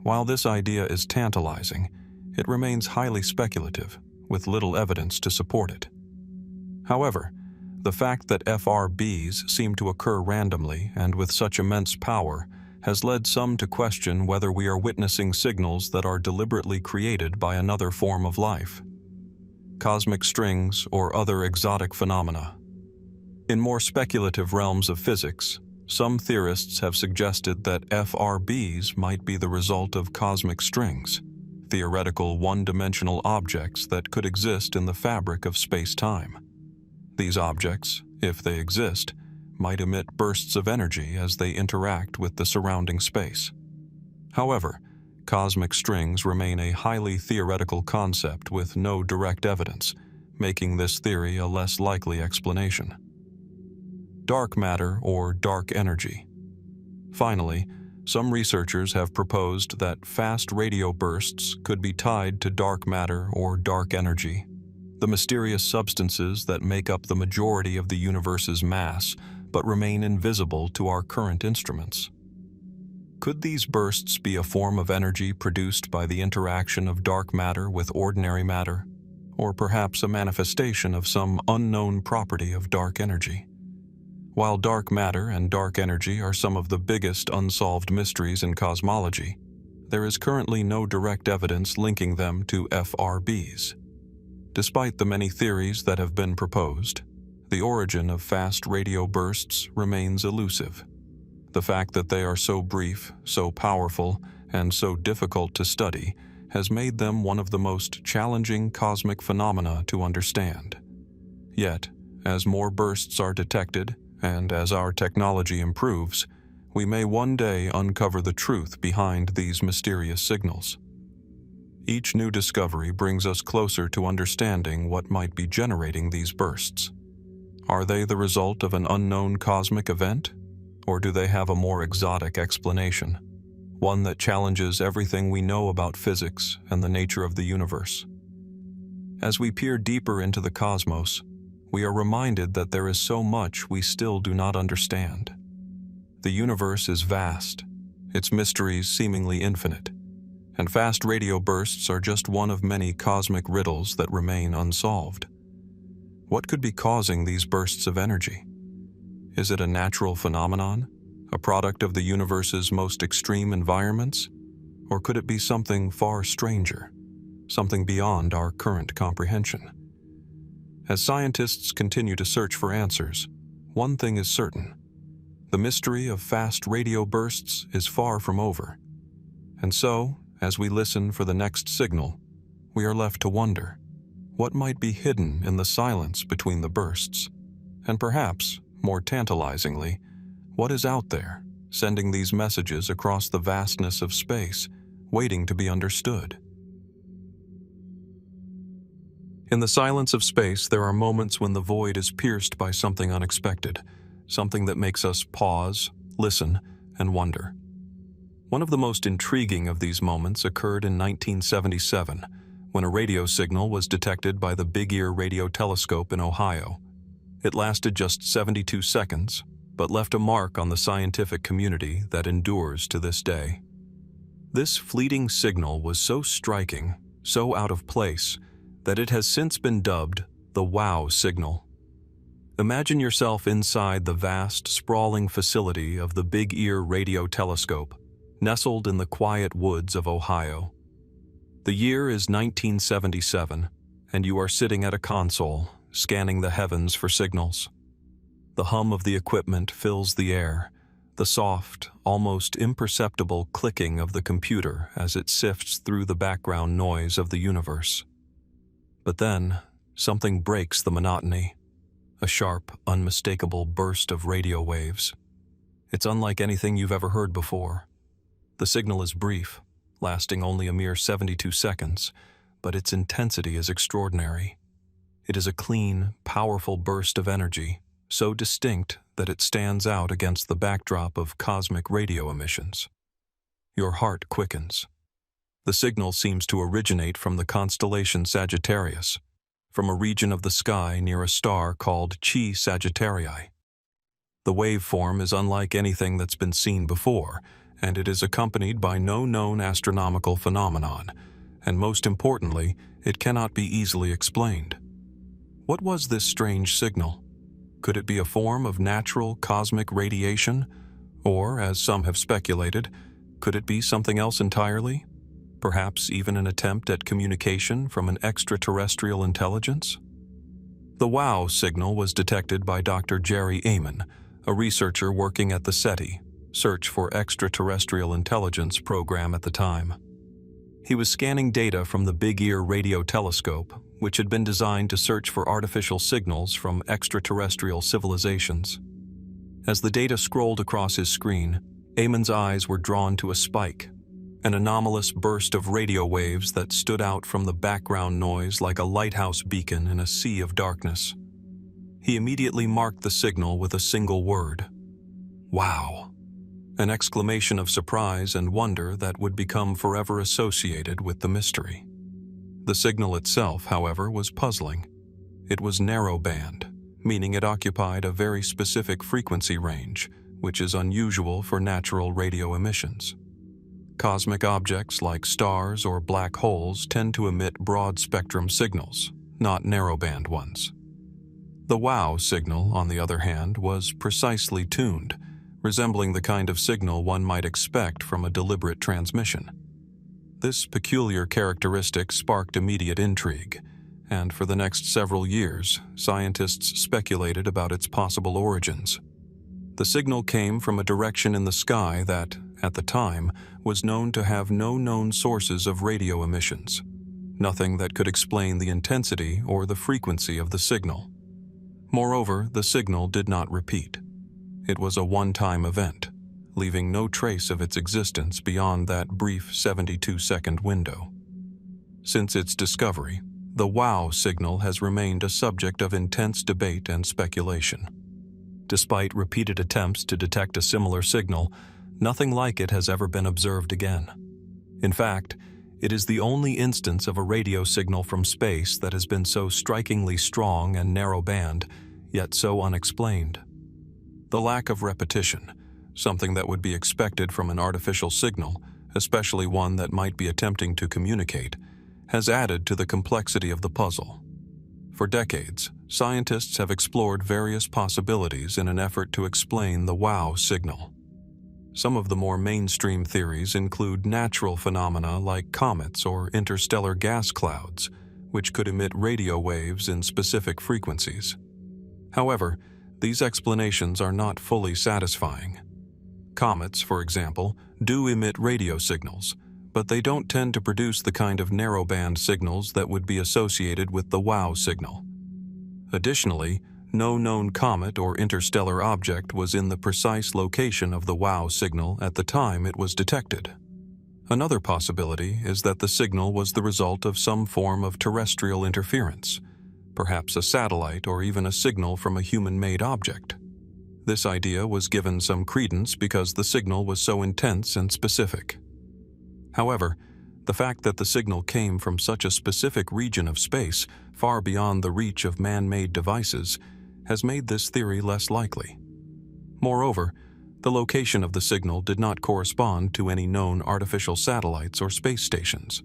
While this idea is tantalizing, it remains highly speculative, with little evidence to support it. However, the fact that FRBs seem to occur randomly and with such immense power has led some to question whether we are witnessing signals that are deliberately created by another form of life. Cosmic strings or other exotic phenomena. In more speculative realms of physics, some theorists have suggested that FRBs might be the result of cosmic strings, theoretical one-dimensional objects that could exist in the fabric of space-time. These objects, if they exist, might emit bursts of energy as they interact with the surrounding space. However, cosmic strings remain a highly theoretical concept with no direct evidence, making this theory a less likely explanation. Dark matter or dark energy. Finally, some researchers have proposed that fast radio bursts could be tied to dark matter or dark energy, the mysterious substances that make up the majority of the universe's mass but remain invisible to our current instruments. Could these bursts be a form of energy produced by the interaction of dark matter with ordinary matter, or perhaps a manifestation of some unknown property of dark energy? While dark matter and dark energy are some of the biggest unsolved mysteries in cosmology, there is currently no direct evidence linking them to FRBs. Despite the many theories that have been proposed, the origin of fast radio bursts remains elusive. The fact that they are so brief, so powerful, and so difficult to study has made them one of the most challenging cosmic phenomena to understand. Yet, as more bursts are detected, and as our technology improves, we may one day uncover the truth behind these mysterious signals. Each new discovery brings us closer to understanding what might be generating these bursts. Are they the result of an unknown cosmic event, or do they have a more exotic explanation, one that challenges everything we know about physics and the nature of the universe? As we peer deeper into the cosmos, we are reminded that there is so much we still do not understand. The universe is vast, its mysteries seemingly infinite, and fast radio bursts are just one of many cosmic riddles that remain unsolved. What could be causing these bursts of energy? Is it a natural phenomenon, a product of the universe's most extreme environments? Or could it be something far stranger, something beyond our current comprehension? As scientists continue to search for answers, one thing is certain: the mystery of fast radio bursts is far from over. And so, as we listen for the next signal, we are left to wonder, what might be hidden in the silence between the bursts? And perhaps, more tantalizingly, what is out there, sending these messages across the vastness of space, waiting to be understood? In the silence of space, there are moments when the void is pierced by something unexpected, something that makes us pause, listen, and wonder. One of the most intriguing of these moments occurred in 1977, when a radio signal was detected by the Big Ear radio telescope in Ohio. It lasted just 72 seconds, but left a mark on the scientific community that endures to this day. This fleeting signal was so striking, so out of place, that it has since been dubbed the wow signal. Imagine yourself inside the vast, sprawling facility of the Big Ear radio telescope, nestled in the quiet woods of Ohio. The year is 1977, and you are sitting at a console, scanning the heavens for signals. The hum of the equipment fills the air, the soft, almost imperceptible clicking of the computer as it sifts through the background noise of the universe. But then, something breaks the monotony. A sharp, unmistakable burst of radio waves. It's unlike anything you've ever heard before. The signal is brief, lasting only a mere 72 seconds, but its intensity is extraordinary. It is a clean, powerful burst of energy, so distinct that it stands out against the backdrop of cosmic radio emissions. Your heart quickens. The signal seems to originate from the constellation Sagittarius, from a region of the sky near a star called Chi Sagittarii. The waveform is unlike anything that's been seen before, and it is accompanied by no known astronomical phenomenon, and most importantly, it cannot be easily explained. What was this strange signal? Could it be a form of natural cosmic radiation? Or, as some have speculated, could it be something else entirely? Perhaps even an attempt at communication from an extraterrestrial intelligence? The wow signal was detected by Dr. Jerry Amen, a researcher working at the SETI, Search for Extraterrestrial Intelligence program at the time. He was scanning data from the Big Ear radio telescope, which had been designed to search for artificial signals from extraterrestrial civilizations. As the data scrolled across his screen, Amen's eyes were drawn to a spike, an anomalous burst of radio waves that stood out from the background noise like a lighthouse beacon in a sea of darkness. He immediately marked the signal with a single word: wow. An exclamation of surprise and wonder that would become forever associated with the mystery. The signal itself, however, was puzzling. It was narrowband, meaning it occupied a very specific frequency range, which is unusual for natural radio emissions. Cosmic objects like stars or black holes tend to emit broad-spectrum signals, not narrowband ones. The wow signal, on the other hand, was precisely tuned, resembling the kind of signal one might expect from a deliberate transmission. This peculiar characteristic sparked immediate intrigue, and for the next several years, scientists speculated about its possible origins. The signal came from a direction in the sky that, at the time, was known to have no known sources of radio emissions, nothing that could explain the intensity or the frequency of the signal. Moreover, the signal did not repeat. It was a one-time event, leaving no trace of its existence beyond that brief 72-second window. Since its discovery, the wow signal has remained a subject of intense debate and speculation. Despite repeated attempts to detect a similar signal, nothing like it has ever been observed again. In fact, it is the only instance of a radio signal from space that has been so strikingly strong and narrow-band, yet so unexplained. The lack of repetition, something that would be expected from an artificial signal, especially one that might be attempting to communicate, has added to the complexity of the puzzle. For decades, scientists have explored various possibilities in an effort to explain the wow signal. Some of the more mainstream theories include natural phenomena like comets or interstellar gas clouds, which could emit radio waves in specific frequencies. However, these explanations are not fully satisfying. Comets, for example, do emit radio signals, but they don't tend to produce the kind of narrowband signals that would be associated with the wow signal. Additionally, no known comet or interstellar object was in the precise location of the wow signal at the time it was detected. Another possibility is that the signal was the result of some form of terrestrial interference, perhaps a satellite or even a signal from a human-made object. This idea was given some credence because the signal was so intense and specific. However, The fact that the signal came from such a specific region of space, far beyond the reach of man-made devices, has made this theory less likely. Moreover, the location of the signal did not correspond to any known artificial satellites or space stations.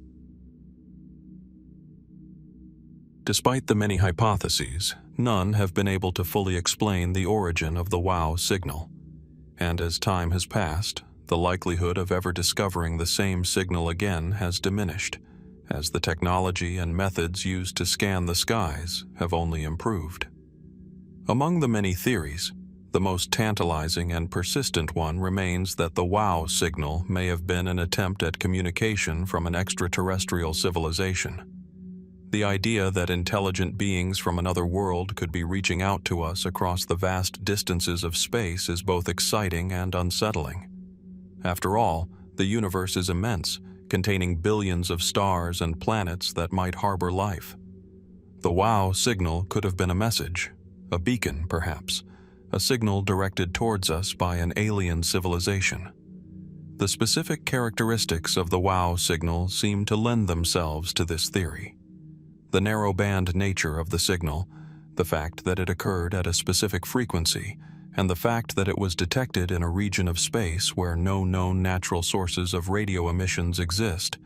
Despite the many hypotheses, none have been able to fully explain the origin of the WOW signal. And as time has passed, the likelihood of ever discovering the same signal again has diminished, as the technology and methods used to scan the skies have only improved. Among the many theories, the most tantalizing and persistent one remains that the WOW signal may have been an attempt at communication from an extraterrestrial civilization. The idea that intelligent beings from another world could be reaching out to us across the vast distances of space is both exciting and unsettling. After all, the universe is immense, containing billions of stars and planets that might harbor life. The WOW signal could have been a message, a beacon perhaps, a signal directed towards us by an alien civilization. The specific characteristics of the WOW signal seem to lend themselves to this theory. The narrow-band nature of the signal, the fact that it occurred at a specific frequency, and the fact that it was detected in a region of space where no known natural sources of radio emissions exist,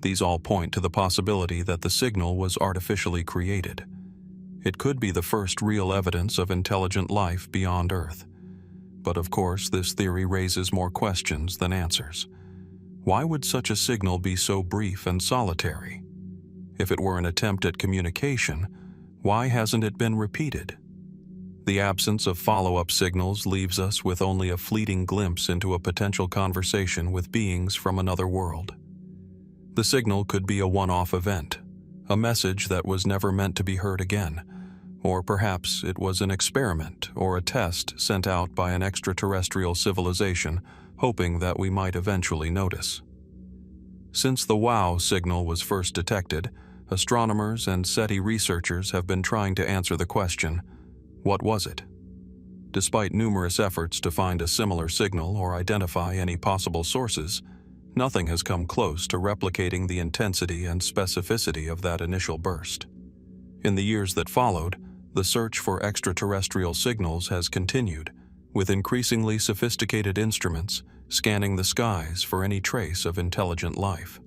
these all point to the possibility that the signal was artificially created. It could be the first real evidence of intelligent life beyond Earth. But of course, this theory raises more questions than answers. Why would such a signal be so brief and solitary? If it were an attempt at communication, why hasn't it been repeated? The absence of follow-up signals leaves us with only a fleeting glimpse into a potential conversation with beings from another world. The signal could be a one-off event, a message that was never meant to be heard again, or perhaps it was an experiment or a test sent out by an extraterrestrial civilization, hoping that we might eventually notice. Since the WOW signal was first detected, astronomers and SETI researchers have been trying to answer the question, what was it? Despite numerous efforts to find a similar signal or identify any possible sources, nothing has come close to replicating the intensity and specificity of that initial burst. In the years that followed, the search for extraterrestrial signals has continued, with increasingly sophisticated instruments scanning the skies for any trace of intelligent life.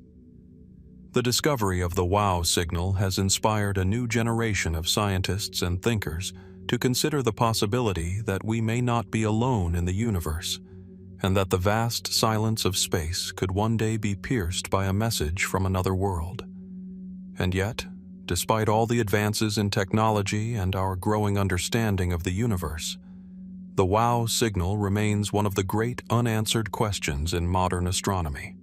The discovery of the WOW signal has inspired a new generation of scientists and thinkers to consider the possibility that we may not be alone in the universe, and that the vast silence of space could one day be pierced by a message from another world. And yet, despite all the advances in technology and our growing understanding of the universe, the WOW signal remains one of the great unanswered questions in modern astronomy.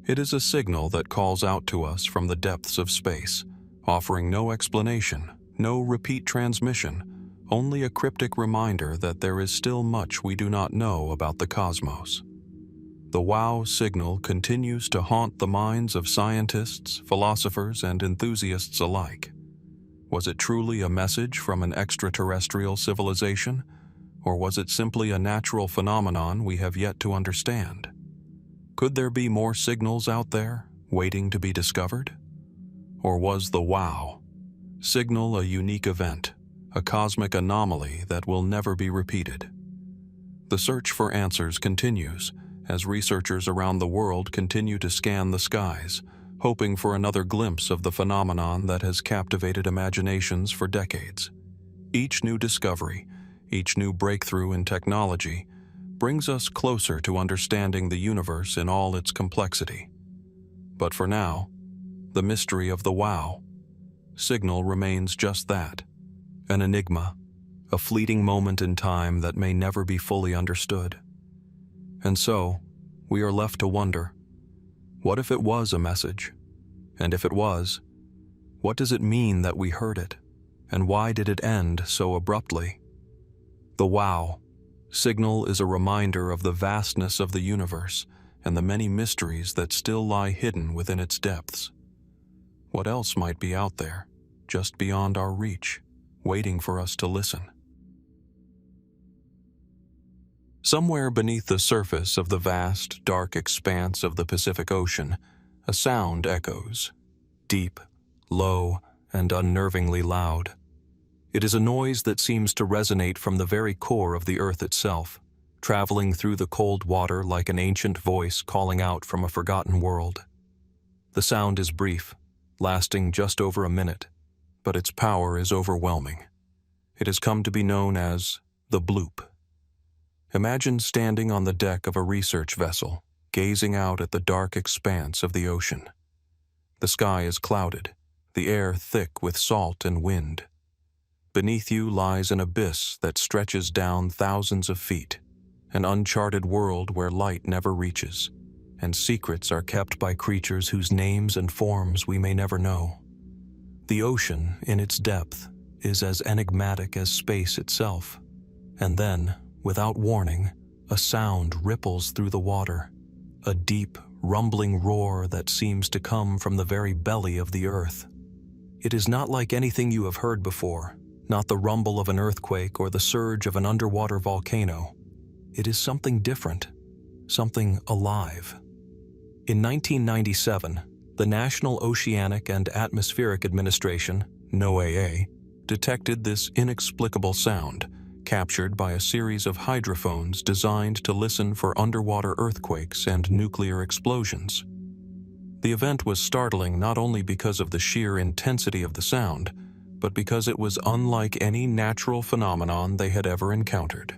It is a signal that calls out to us from the depths of space, offering no explanation, no repeat transmission, only a cryptic reminder that there is still much we do not know about the cosmos. The WOW signal continues to haunt the minds of scientists, philosophers, and enthusiasts alike. Was it truly a message from an extraterrestrial civilization, or was it simply a natural phenomenon we have yet to understand? Could there be more signals out there, waiting to be discovered? Or was the WOW signal a unique event, a cosmic anomaly that will never be repeated? The search for answers continues as researchers around the world continue to scan the skies, hoping for another glimpse of the phenomenon that has captivated imaginations for decades. Each new discovery, each new breakthrough in technology, brings us closer to understanding the universe in all its complexity. But for now, the mystery of the WOW signal remains just that, an enigma, a fleeting moment in time that may never be fully understood. And so, we are left to wonder, what if it was a message? And if it was, what does it mean that we heard it? And why did it end so abruptly? The WOW signal is a reminder of the vastness of the universe and the many mysteries that still lie hidden within its depths. What else might be out there, just beyond our reach, waiting for us to listen? Somewhere beneath the surface of the vast, dark expanse of the Pacific Ocean, a sound echoes, deep, low, and unnervingly loud. It is a noise that seems to resonate from the very core of the earth itself, traveling through the cold water like an ancient voice calling out from a forgotten world. The sound is brief, lasting just over a minute, but its power is overwhelming. It has come to be known as the Bloop. Imagine standing on the deck of a research vessel, gazing out at the dark expanse of the ocean. The sky is clouded, the air thick with salt and wind. Beneath you lies an abyss that stretches down thousands of feet, an uncharted world where light never reaches, and secrets are kept by creatures whose names and forms we may never know. The ocean, in its depth, is as enigmatic as space itself. And then, without warning, a sound ripples through the water, a deep, rumbling roar that seems to come from the very belly of the earth. It is not like anything you have heard before, not the rumble of an earthquake or the surge of an underwater volcano. It is something different, something alive. In 1997, the National Oceanic and Atmospheric Administration, NOAA, detected this inexplicable sound, captured by a series of hydrophones designed to listen for underwater earthquakes and nuclear explosions. The event was startling not only because of the sheer intensity of the sound, but because it was unlike any natural phenomenon they had ever encountered.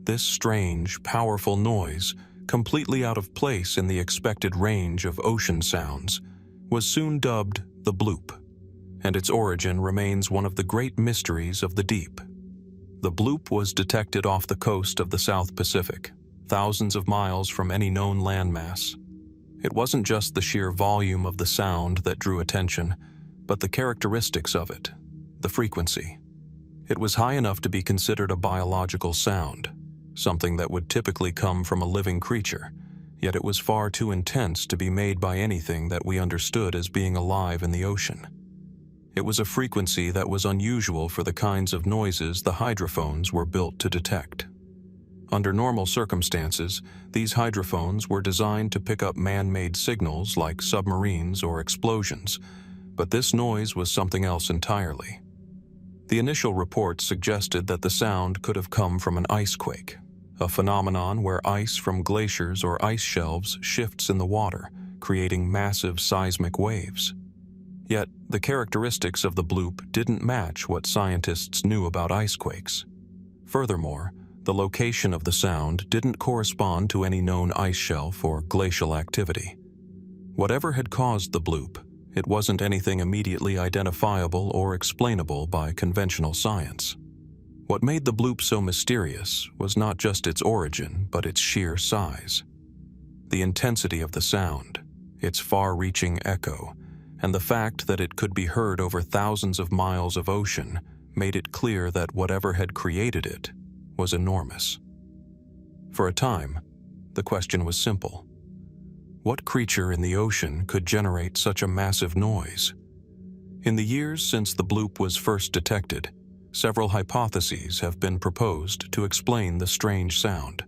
This strange, powerful noise, completely out of place in the expected range of ocean sounds, was soon dubbed the Bloop, and its origin remains one of the great mysteries of the deep. The Bloop was detected off the coast of the South Pacific, thousands of miles from any known landmass. It wasn't just the sheer volume of the sound that drew attention, but the characteristics of it, the frequency. It was high enough to be considered a biological sound, something that would typically come from a living creature, yet it was far too intense to be made by anything that we understood as being alive in the ocean. It was a frequency that was unusual for the kinds of noises the hydrophones were built to detect. Under normal circumstances, these hydrophones were designed to pick up man-made signals like submarines or explosions, but this noise was something else entirely. The initial reports suggested that the sound could have come from an ice quake, a phenomenon where ice from glaciers or ice shelves shifts in the water, creating massive seismic waves. Yet, the characteristics of the Bloop didn't match what scientists knew about ice quakes. Furthermore, the location of the sound didn't correspond to any known ice shelf or glacial activity. Whatever had caused the Bloop, it wasn't anything immediately identifiable or explainable by conventional science. What made the Bloop so mysterious was not just its origin, but its sheer size. The intensity of the sound, its far-reaching echo, and the fact that it could be heard over thousands of miles of ocean made it clear that whatever had created it was enormous. For a time, the question was simple. What creature in the ocean could generate such a massive noise? In the years since the Bloop was first detected, several hypotheses have been proposed to explain the strange sound.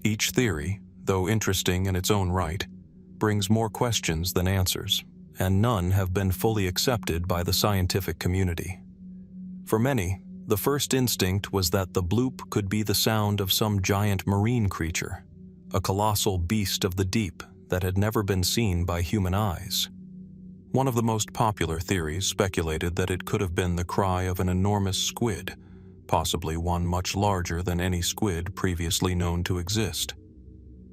Each theory, though interesting in its own right, brings more questions than answers, and none have been fully accepted by the scientific community. For many, the first instinct was that the Bloop could be the sound of some giant marine creature, a colossal beast of the deep that had never been seen by human eyes. One of the most popular theories speculated that it could have been the cry of an enormous squid, possibly one much larger than any squid previously known to exist.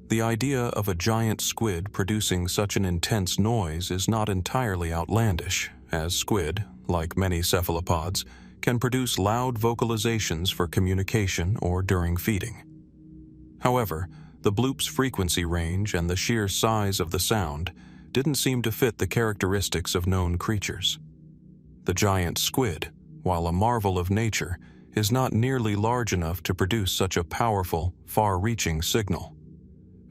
The idea of a giant squid producing such an intense noise is not entirely outlandish, as squid, like many cephalopods, can produce loud vocalizations for communication or during feeding. However, the Bloop's frequency range and the sheer size of the sound didn't seem to fit the characteristics of known creatures. The giant squid, while a marvel of nature, is not nearly large enough to produce such a powerful, far-reaching signal.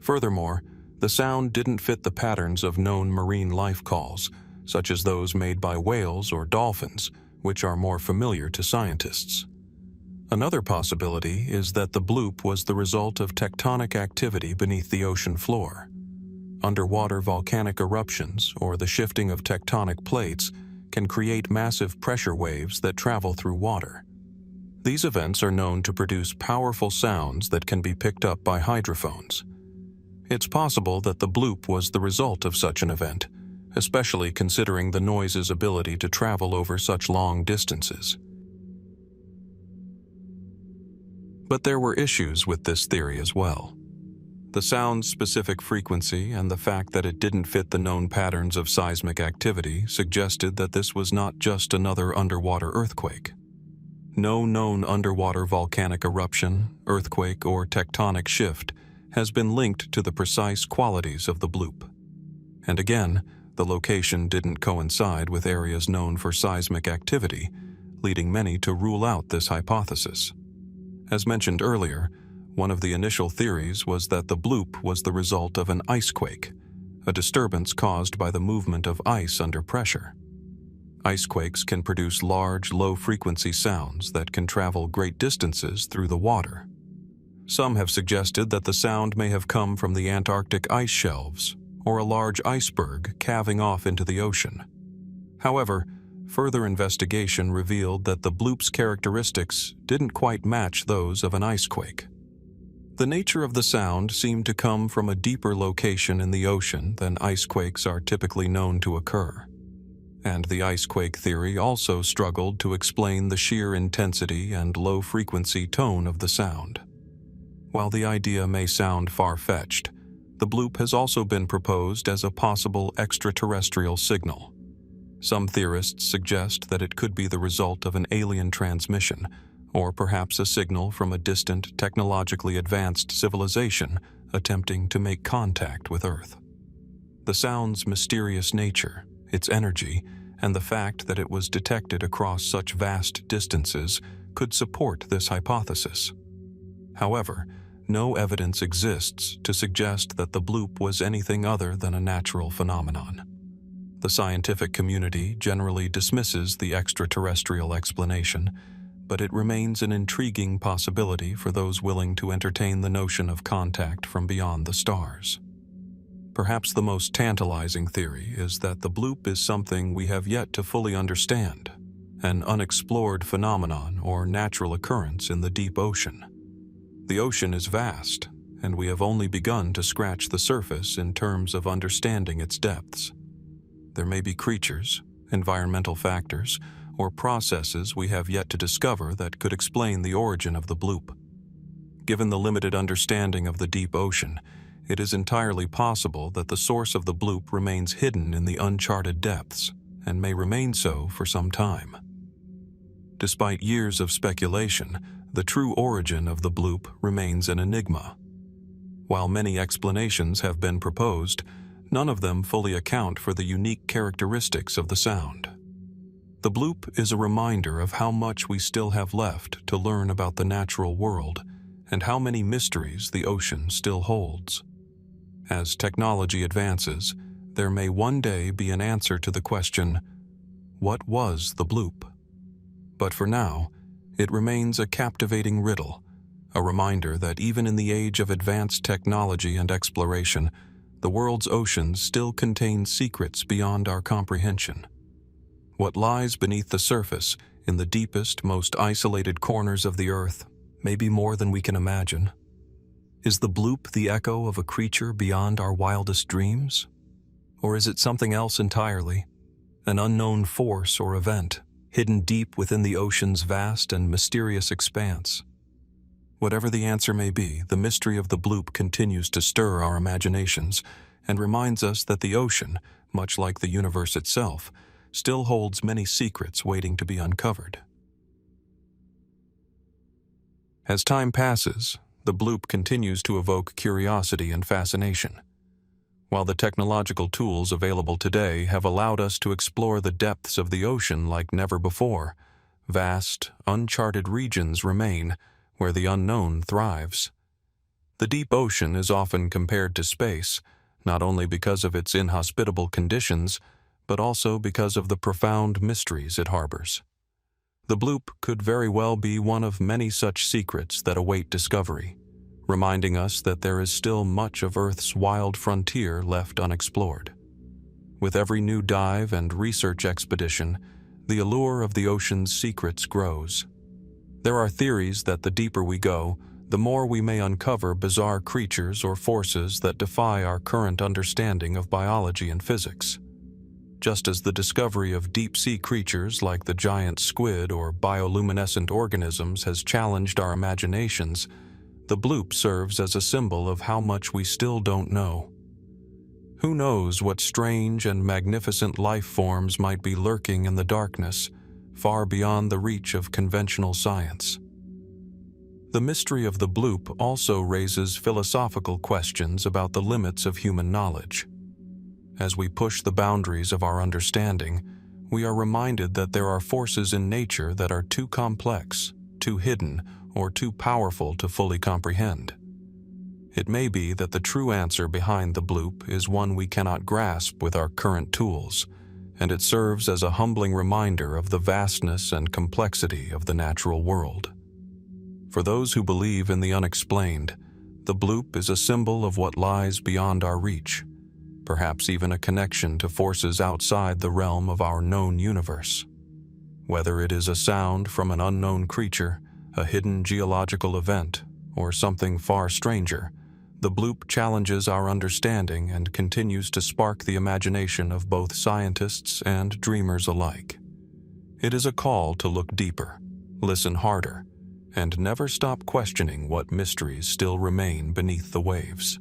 Furthermore, the sound didn't fit the patterns of known marine life calls, such as those made by whales or dolphins, which are more familiar to scientists. Another possibility is that the Bloop was the result of tectonic activity beneath the ocean floor. Underwater volcanic eruptions or the shifting of tectonic plates can create massive pressure waves that travel through water. These events are known to produce powerful sounds that can be picked up by hydrophones. It's possible that the bloop was the result of such an event, especially considering the noise's ability to travel over such long distances. But there were issues with this theory as well. The sound's specific frequency and the fact that it didn't fit the known patterns of seismic activity suggested that this was not just another underwater earthquake. No known underwater volcanic eruption, earthquake, or tectonic shift has been linked to the precise qualities of the bloop. And again, the location didn't coincide with areas known for seismic activity, leading many to rule out this hypothesis. As mentioned earlier, one of the initial theories was that the bloop was the result of an icequake, a disturbance caused by the movement of ice under pressure. Icequakes can produce large, low-frequency sounds that can travel great distances through the water. Some have suggested that the sound may have come from the Antarctic ice shelves or a large iceberg calving off into the ocean. However, further investigation revealed that the bloop's characteristics didn't quite match those of an icequake. The nature of the sound seemed to come from a deeper location in the ocean than icequakes are typically known to occur. And the icequake theory also struggled to explain the sheer intensity and low-frequency tone of the sound. While the idea may sound far-fetched, the bloop has also been proposed as a possible extraterrestrial signal. Some theorists suggest that it could be the result of an alien transmission, or perhaps a signal from a distant, technologically advanced civilization attempting to make contact with Earth. The sound's mysterious nature, its energy, and the fact that it was detected across such vast distances could support this hypothesis. However, no evidence exists to suggest that the bloop was anything other than a natural phenomenon. The scientific community generally dismisses the extraterrestrial explanation, but it remains an intriguing possibility for those willing to entertain the notion of contact from beyond the stars. Perhaps the most tantalizing theory is that the bloop is something we have yet to fully understand, an unexplored phenomenon or natural occurrence in the deep ocean. The ocean is vast, and we have only begun to scratch the surface in terms of understanding its depths. There may be creatures, environmental factors, or processes we have yet to discover that could explain the origin of the bloop. Given the limited understanding of the deep ocean, it is entirely possible that the source of the bloop remains hidden in the uncharted depths, and may remain so for some time. Despite years of speculation, the true origin of the bloop remains an enigma. While many explanations have been proposed, none of them fully account for the unique characteristics of the sound. The bloop is a reminder of how much we still have left to learn about the natural world and how many mysteries the ocean still holds. As technology advances, there may one day be an answer to the question, what was the bloop? But for now, it remains a captivating riddle, a reminder that even in the age of advanced technology and exploration, the world's oceans still contain secrets beyond our comprehension. What lies beneath the surface, in the deepest, most isolated corners of the earth, may be more than we can imagine. Is the bloop the echo of a creature beyond our wildest dreams? Or is it something else entirely? An unknown force or event, hidden deep within the ocean's vast and mysterious expanse? Whatever the answer may be, the mystery of the bloop continues to stir our imaginations and reminds us that the ocean, much like the universe itself, still holds many secrets waiting to be uncovered. As time passes, the bloop continues to evoke curiosity and fascination. While the technological tools available today have allowed us to explore the depths of the ocean like never before, vast, uncharted regions remain where the unknown thrives. The deep ocean is often compared to space, not only because of its inhospitable conditions, but also because of the profound mysteries it harbors. The bloop could very well be one of many such secrets that await discovery, reminding us that there is still much of Earth's wild frontier left unexplored. With every new dive and research expedition, the allure of the ocean's secrets grows. There are theories that the deeper we go, the more we may uncover bizarre creatures or forces that defy our current understanding of biology and physics. Just as the discovery of deep-sea creatures like the giant squid or bioluminescent organisms has challenged our imaginations, the bloop serves as a symbol of how much we still don't know. Who knows what strange and magnificent life forms might be lurking in the darkness, far beyond the reach of conventional science. The mystery of the bloop also raises philosophical questions about the limits of human knowledge. As we push the boundaries of our understanding, we are reminded that there are forces in nature that are too complex, too hidden, or too powerful to fully comprehend. It may be that the true answer behind the bloop is one we cannot grasp with our current tools, and it serves as a humbling reminder of the vastness and complexity of the natural world. For those who believe in the unexplained, the bloop is a symbol of what lies beyond our reach, perhaps even a connection to forces outside the realm of our known universe. Whether it is a sound from an unknown creature, a hidden geological event, or something far stranger, the bloop challenges our understanding and continues to spark the imagination of both scientists and dreamers alike. It is a call to look deeper, listen harder, and never stop questioning what mysteries still remain beneath the waves.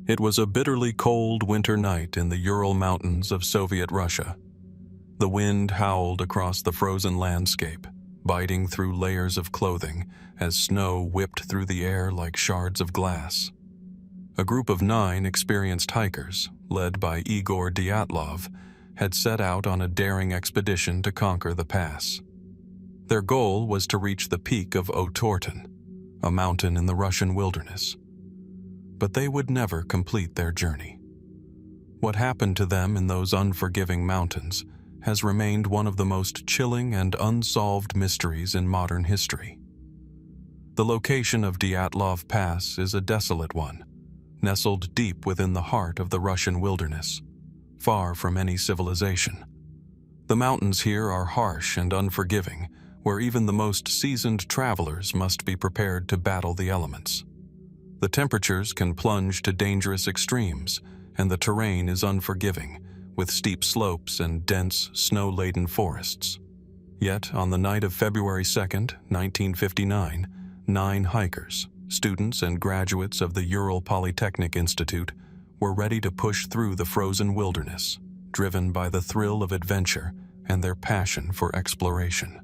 It was a bitterly cold winter night in the Ural Mountains of Soviet Russia. The wind howled across the frozen landscape, biting through layers of clothing as snow whipped through the air like shards of glass. A group of 9 experienced hikers, led by Igor Dyatlov, had set out on a daring expedition to conquer the pass. Their goal was to reach the peak of Otorten, a mountain in the Russian wilderness. But they would never complete their journey. What happened to them in those unforgiving mountains has remained one of the most chilling and unsolved mysteries in modern history. The location of Dyatlov Pass is a desolate one, nestled deep within the heart of the Russian wilderness, far from any civilization. The mountains here are harsh and unforgiving, where even the most seasoned travelers must be prepared to battle the elements. The temperatures can plunge to dangerous extremes, and the terrain is unforgiving, with steep slopes and dense, snow-laden forests. Yet, on the night of February 2, 1959, 9 hikers, students and graduates of the Ural Polytechnic Institute, were ready to push through the frozen wilderness, driven by the thrill of adventure and their passion for exploration.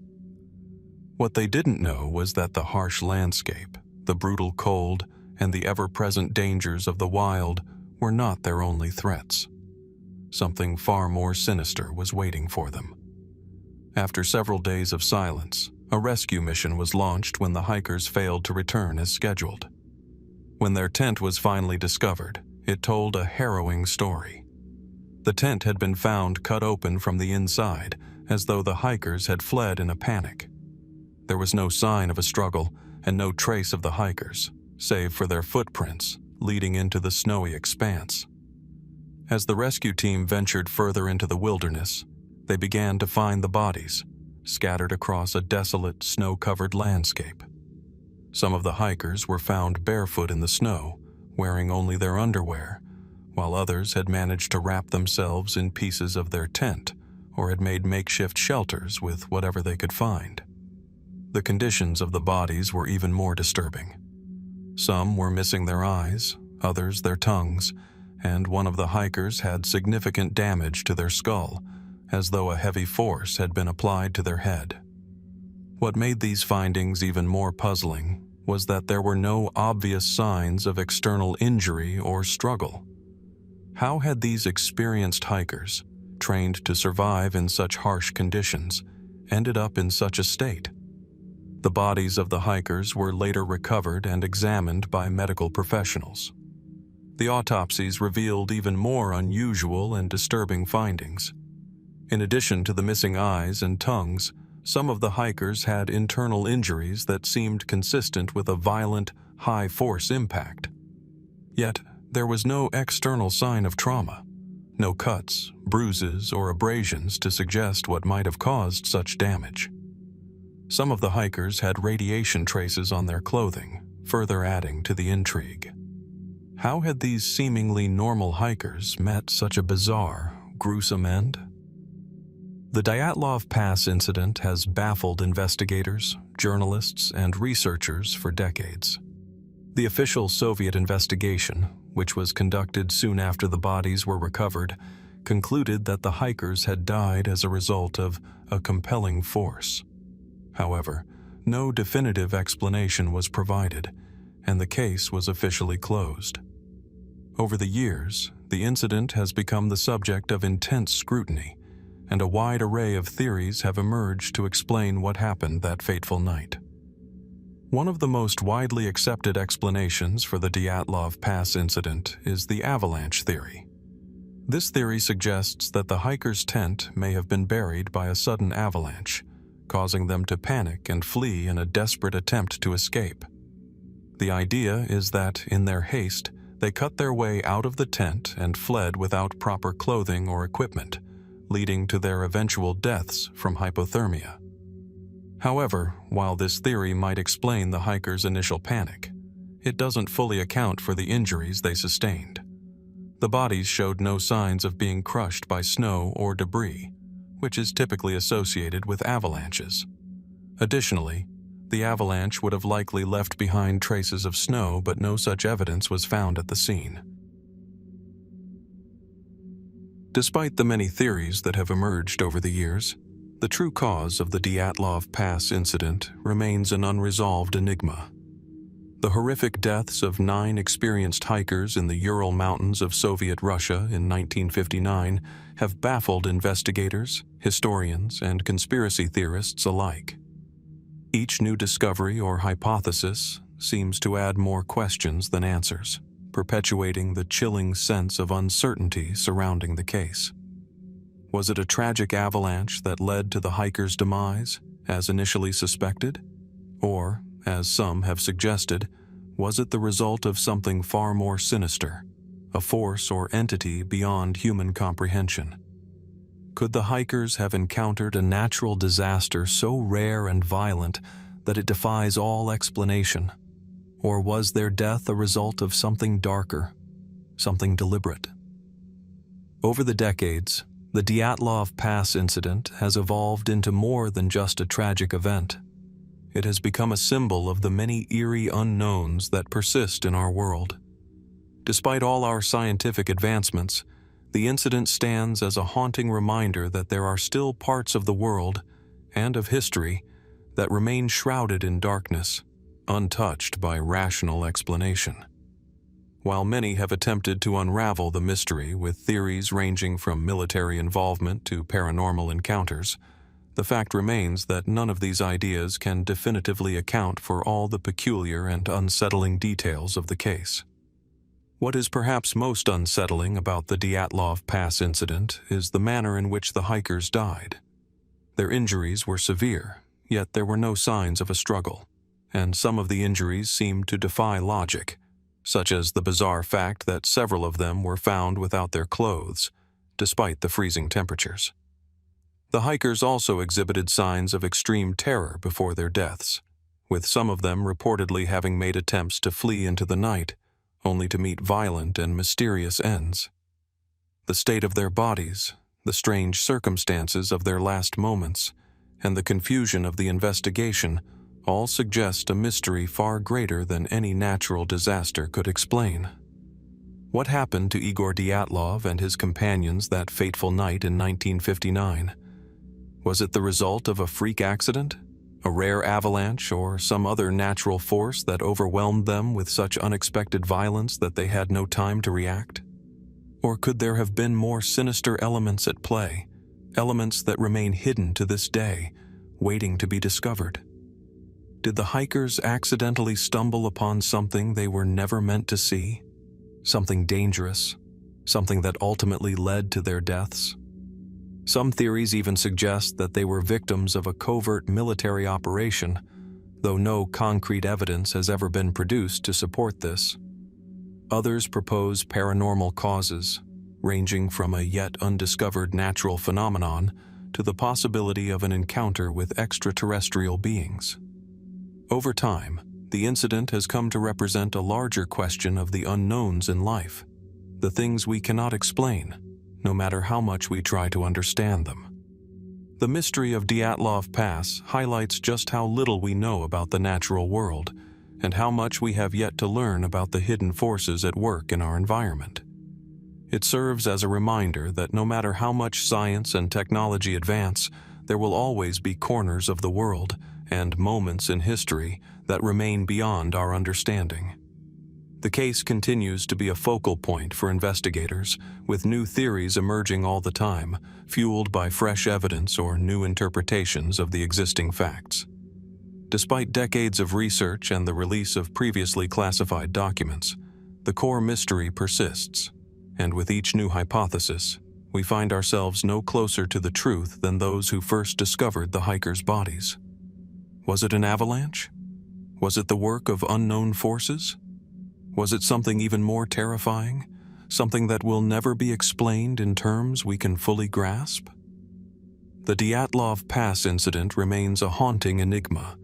What they didn't know was that the harsh landscape, the brutal cold, and the ever-present dangers of the wild were not their only threats. Something far more sinister was waiting for them. After several days of silence, a rescue mission was launched when the hikers failed to return as scheduled. When their tent was finally discovered, it told a harrowing story. The tent had been found cut open from the inside, as though the hikers had fled in a panic. There was no sign of a struggle and no trace of the hikers, save for their footprints leading into the snowy expanse. As the rescue team ventured further into the wilderness, they began to find the bodies, scattered across a desolate, snow-covered landscape. Some of the hikers were found barefoot in the snow, wearing only their underwear, while others had managed to wrap themselves in pieces of their tent or had made makeshift shelters with whatever they could find. The conditions of the bodies were even more disturbing. Some were missing their eyes, others their tongues, and one of the hikers had significant damage to their skull, as though a heavy force had been applied to their head. What made these findings even more puzzling was that there were no obvious signs of external injury or struggle. How had these experienced hikers, trained to survive in such harsh conditions, ended up in such a state? The bodies of the hikers were later recovered and examined by medical professionals. The autopsies revealed even more unusual and disturbing findings. In addition to the missing eyes and tongues, some of the hikers had internal injuries that seemed consistent with a violent, high-force impact. Yet, there was no external sign of trauma, no cuts, bruises, or abrasions to suggest what might have caused such damage. Some of the hikers had radiation traces on their clothing, further adding to the intrigue. How had these seemingly normal hikers met such a bizarre, gruesome end? The Dyatlov Pass incident has baffled investigators, journalists, and researchers for decades. The official Soviet investigation, which was conducted soon after the bodies were recovered, concluded that the hikers had died as a result of a compelling force. However, no definitive explanation was provided, and the case was officially closed. Over the years, the incident has become the subject of intense scrutiny, and a wide array of theories have emerged to explain what happened that fateful night. One of the most widely accepted explanations for the Dyatlov Pass incident is the avalanche theory. This theory suggests that the hikers' tent may have been buried by a sudden avalanche, causing them to panic and flee in a desperate attempt to escape. The idea is that, in their haste, they cut their way out of the tent and fled without proper clothing or equipment, leading to their eventual deaths from hypothermia. However, while this theory might explain the hikers' initial panic, it doesn't fully account for the injuries they sustained. The bodies showed no signs of being crushed by snow or debris, which is typically associated with avalanches. Additionally, the avalanche would have likely left behind traces of snow, but no such evidence was found at the scene. Despite the many theories that have emerged over the years, the true cause of the Dyatlov Pass incident remains an unresolved enigma. The horrific deaths of 9 experienced hikers in the Ural Mountains of Soviet Russia in 1959 have baffled investigators, historians, and conspiracy theorists alike. Each new discovery or hypothesis seems to add more questions than answers, perpetuating the chilling sense of uncertainty surrounding the case. Was it a tragic avalanche that led to the hikers' demise, as initially suspected? Or, as some have suggested, was it the result of something far more sinister, a force or entity beyond human comprehension? Could the hikers have encountered a natural disaster so rare and violent that it defies all explanation? Or was their death a result of something darker, something deliberate? Over the decades, the Dyatlov Pass incident has evolved into more than just a tragic event. It has become a symbol of the many eerie unknowns that persist in our world. Despite all our scientific advancements, the incident stands as a haunting reminder that there are still parts of the world and of history that remain shrouded in darkness, untouched by rational explanation. While many have attempted to unravel the mystery with theories ranging from military involvement to paranormal encounters, the fact remains that none of these ideas can definitively account for all the peculiar and unsettling details of the case. What is perhaps most unsettling about the Dyatlov Pass incident is the manner in which the hikers died. Their injuries were severe, yet there were no signs of a struggle, and some of the injuries seemed to defy logic, such as the bizarre fact that several of them were found without their clothes, despite the freezing temperatures. The hikers also exhibited signs of extreme terror before their deaths, with some of them reportedly having made attempts to flee into the night, only to meet violent and mysterious ends. The state of their bodies, the strange circumstances of their last moments, and the confusion of the investigation all suggest a mystery far greater than any natural disaster could explain. What happened to Igor Dyatlov and his companions that fateful night in 1959? Was it the result of a freak accident, a rare avalanche, or some other natural force that overwhelmed them with such unexpected violence that they had no time to react? Or could there have been more sinister elements at play, elements that remain hidden to this day, waiting to be discovered? Did the hikers accidentally stumble upon something they were never meant to see? Something dangerous, something that ultimately led to their deaths? Some theories even suggest that they were victims of a covert military operation, though no concrete evidence has ever been produced to support this. Others propose paranormal causes, ranging from a yet undiscovered natural phenomenon to the possibility of an encounter with extraterrestrial beings. Over time, the incident has come to represent a larger question of the unknowns in life, the things we cannot explain, no matter how much we try to understand them. The mystery of Dyatlov Pass highlights just how little we know about the natural world and how much we have yet to learn about the hidden forces at work in our environment. It serves as a reminder that no matter how much science and technology advance, there will always be corners of the world and moments in history that remain beyond our understanding. The case continues to be a focal point for investigators, with new theories emerging all the time, fueled by fresh evidence or new interpretations of the existing facts. Despite decades of research and the release of previously classified documents, the core mystery persists, and with each new hypothesis, we find ourselves no closer to the truth than those who first discovered the hikers' bodies. Was it an avalanche? Was it the work of unknown forces? Was it something even more terrifying, something that will never be explained in terms we can fully grasp? The Dyatlov Pass incident remains a haunting enigma,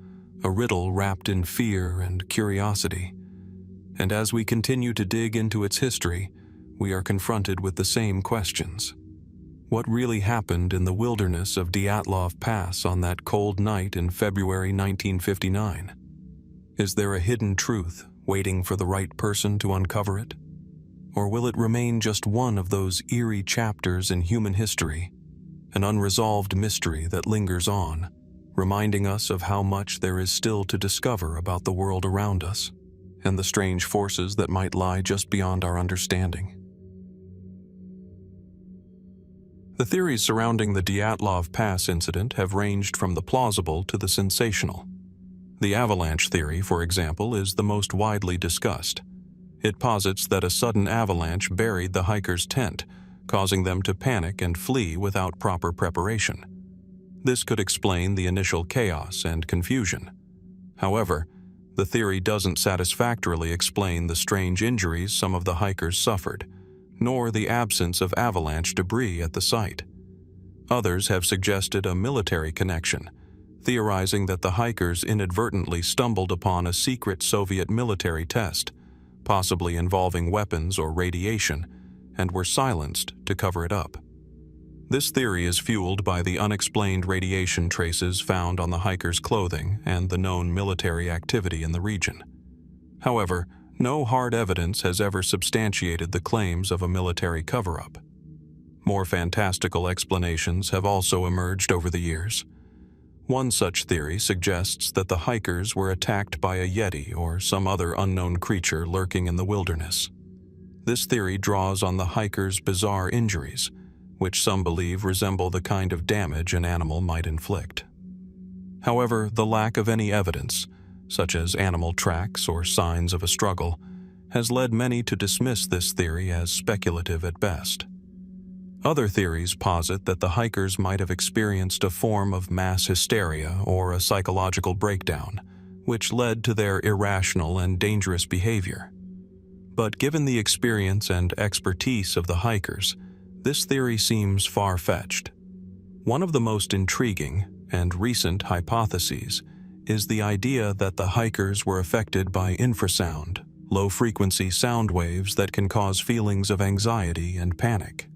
a riddle wrapped in fear and curiosity. And as we continue to dig into its history, we are confronted with the same questions. What really happened in the wilderness of Dyatlov Pass on that cold night in February 1959? Is there a hidden truth waiting for the right person to uncover it? Or will it remain just one of those eerie chapters in human history, an unresolved mystery that lingers on, reminding us of how much there is still to discover about the world around us and the strange forces that might lie just beyond our understanding? The theories surrounding the Dyatlov Pass incident have ranged from the plausible to the sensational. The avalanche theory, for example, is the most widely discussed. It posits that a sudden avalanche buried the hikers' tent, causing them to panic and flee without proper preparation. This could explain the initial chaos and confusion. However, the theory doesn't satisfactorily explain the strange injuries some of the hikers suffered, nor the absence of avalanche debris at the site. Others have suggested a military connection, theorizing that the hikers inadvertently stumbled upon a secret Soviet military test, possibly involving weapons or radiation, and were silenced to cover it up. This theory is fueled by the unexplained radiation traces found on the hikers' clothing and the known military activity in the region. However, no hard evidence has ever substantiated the claims of a military cover-up. More fantastical explanations have also emerged over the years. One such theory suggests that the hikers were attacked by a yeti or some other unknown creature lurking in the wilderness. This theory draws on the hikers' bizarre injuries, which some believe resemble the kind of damage an animal might inflict. However, the lack of any evidence, such as animal tracks or signs of a struggle, has led many to dismiss this theory as speculative at best. Other theories posit that the hikers might have experienced a form of mass hysteria or a psychological breakdown, which led to their irrational and dangerous behavior. But given the experience and expertise of the hikers, this theory seems far-fetched. One of the most intriguing and recent hypotheses is the idea that the hikers were affected by infrasound, low-frequency sound waves that can cause feelings of anxiety and panic.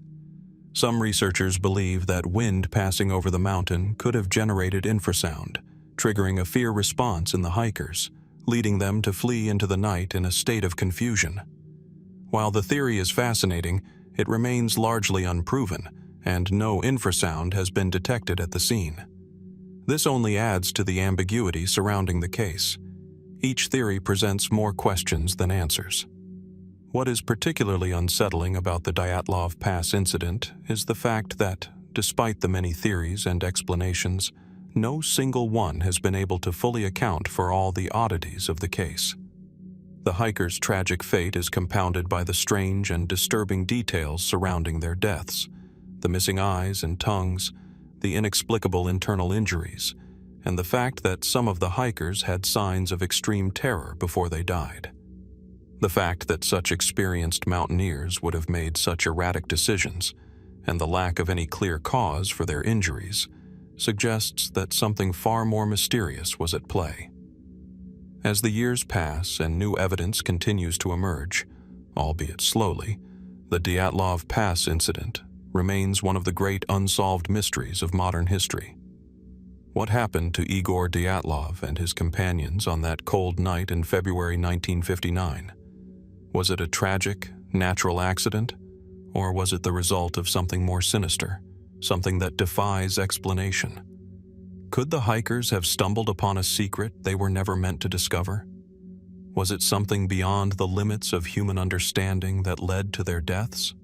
Some researchers believe that wind passing over the mountain could have generated infrasound, triggering a fear response in the hikers, leading them to flee into the night in a state of confusion. While the theory is fascinating, it remains largely unproven, and no infrasound has been detected at the scene. This only adds to the ambiguity surrounding the case. Each theory presents more questions than answers. What is particularly unsettling about the Dyatlov Pass incident is the fact that, despite the many theories and explanations, no single one has been able to fully account for all the oddities of the case. The hikers' tragic fate is compounded by the strange and disturbing details surrounding their deaths, the missing eyes and tongues, the inexplicable internal injuries, and the fact that some of the hikers had signs of extreme terror before they died. The fact that such experienced mountaineers would have made such erratic decisions, and the lack of any clear cause for their injuries, suggests that something far more mysterious was at play. As the years pass and new evidence continues to emerge, albeit slowly, the Dyatlov Pass incident remains one of the great unsolved mysteries of modern history. What happened to Igor Dyatlov and his companions on that cold night in February 1959? Was it a tragic, natural accident, or was it the result of something more sinister, something that defies explanation? Could the hikers have stumbled upon a secret they were never meant to discover? Was it something beyond the limits of human understanding that led to their deaths?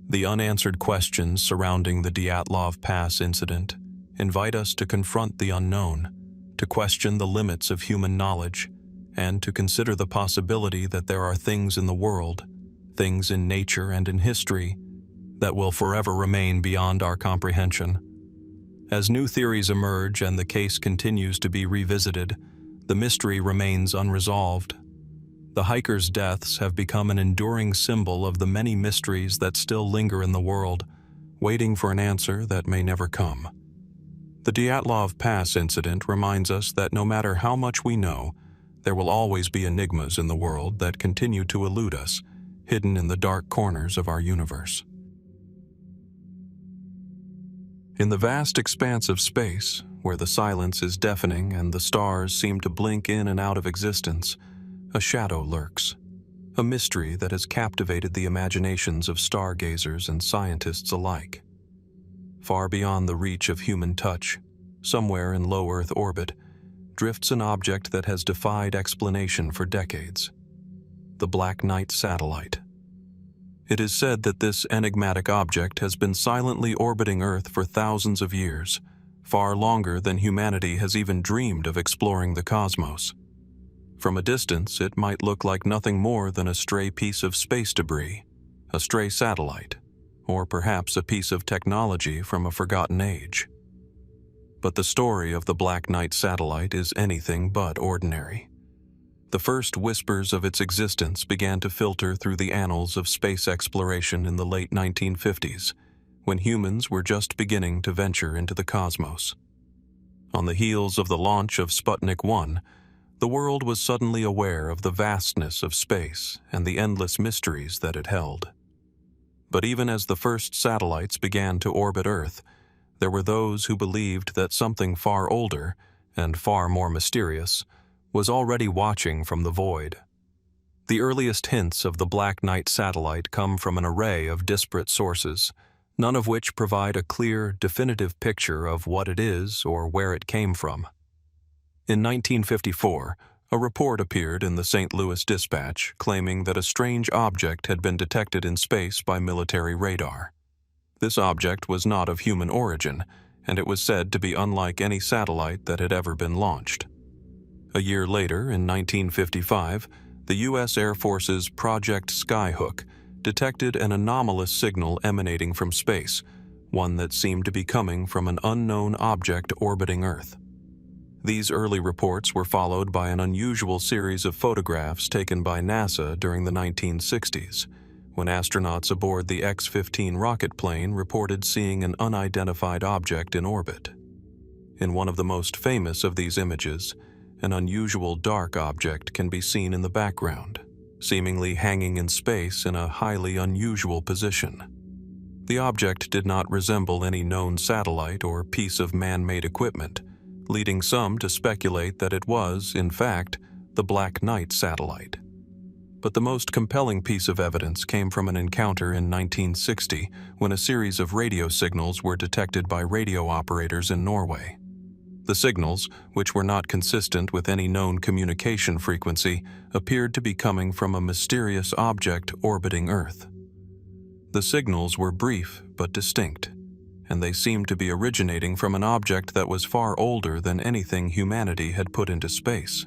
The unanswered questions surrounding the Dyatlov Pass incident invite us to confront the unknown, to question the limits of human knowledge, and to consider the possibility that there are things in the world, things in nature and in history, that will forever remain beyond our comprehension. As new theories emerge and the case continues to be revisited, the mystery remains unresolved. The hikers' deaths have become an enduring symbol of the many mysteries that still linger in the world, waiting for an answer that may never come. The Dyatlov Pass incident reminds us that no matter how much we know, there will always be enigmas in the world that continue to elude us, hidden in the dark corners of our universe. In the vast expanse of space, where the silence is deafening and the stars seem to blink in and out of existence, a shadow lurks, a mystery that has captivated the imaginations of stargazers and scientists alike. Far beyond the reach of human touch, somewhere in low Earth orbit, drifts an object that has defied explanation for decades: the Black Knight satellite. It is said that this enigmatic object has been silently orbiting Earth for thousands of years, far longer than humanity has even dreamed of exploring the cosmos. From a distance, it might look like nothing more than a stray piece of space debris, a stray satellite, or perhaps a piece of technology from a forgotten age. But the story of the Black Knight satellite is anything but ordinary. The first whispers of its existence began to filter through the annals of space exploration in the late 1950s, when humans were just beginning to venture into the cosmos. On the heels of the launch of Sputnik 1, the world was suddenly aware of the vastness of space and the endless mysteries that it held. But even as the first satellites began to orbit Earth, there were those who believed that something far older and far more mysterious was already watching from the void. The earliest hints of the Black Knight satellite come from an array of disparate sources, none of which provide a clear, definitive picture of what it is or where it came from. In 1954, a report appeared in the St. Louis Dispatch claiming that a strange object had been detected in space by military radar. This object was not of human origin, and it was said to be unlike any satellite that had ever been launched. A year later, in 1955, the U.S. Air Force's Project Skyhook detected an anomalous signal emanating from space, one that seemed to be coming from an unknown object orbiting Earth. These early reports were followed by an unusual series of photographs taken by NASA during the 1960s, when astronauts aboard the X-15 rocket plane reported seeing an unidentified object in orbit. In one of the most famous of these images, an unusual dark object can be seen in the background, seemingly hanging in space in a highly unusual position. The object did not resemble any known satellite or piece of man-made equipment, leading some to speculate that it was, in fact, the Black Knight satellite. But the most compelling piece of evidence came from an encounter in 1960 when a series of radio signals were detected by radio operators in Norway. The signals, which were not consistent with any known communication frequency, appeared to be coming from a mysterious object orbiting Earth. The signals were brief but distinct, and they seemed to be originating from an object that was far older than anything humanity had put into space.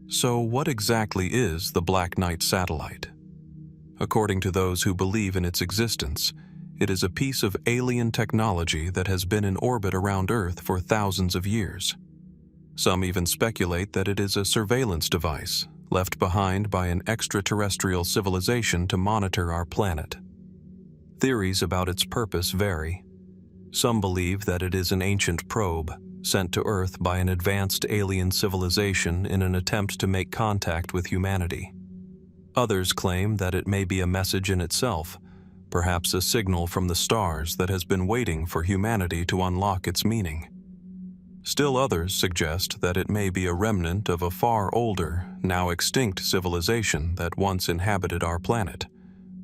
So what exactly is the Black Knight satellite? According to those who believe in its existence, It is a piece of alien technology that has been in orbit around Earth for thousands of years. Some even speculate that it is a surveillance device left behind by an extraterrestrial civilization to monitor our planet. Theories about its purpose vary. Some believe that it is an ancient probe sent to Earth by an advanced alien civilization in an attempt to make contact with humanity. Others claim that it may be a message in itself, perhaps a signal from the stars that has been waiting for humanity to unlock its meaning. Still others suggest that it may be a remnant of a far older, now extinct civilization that once inhabited our planet,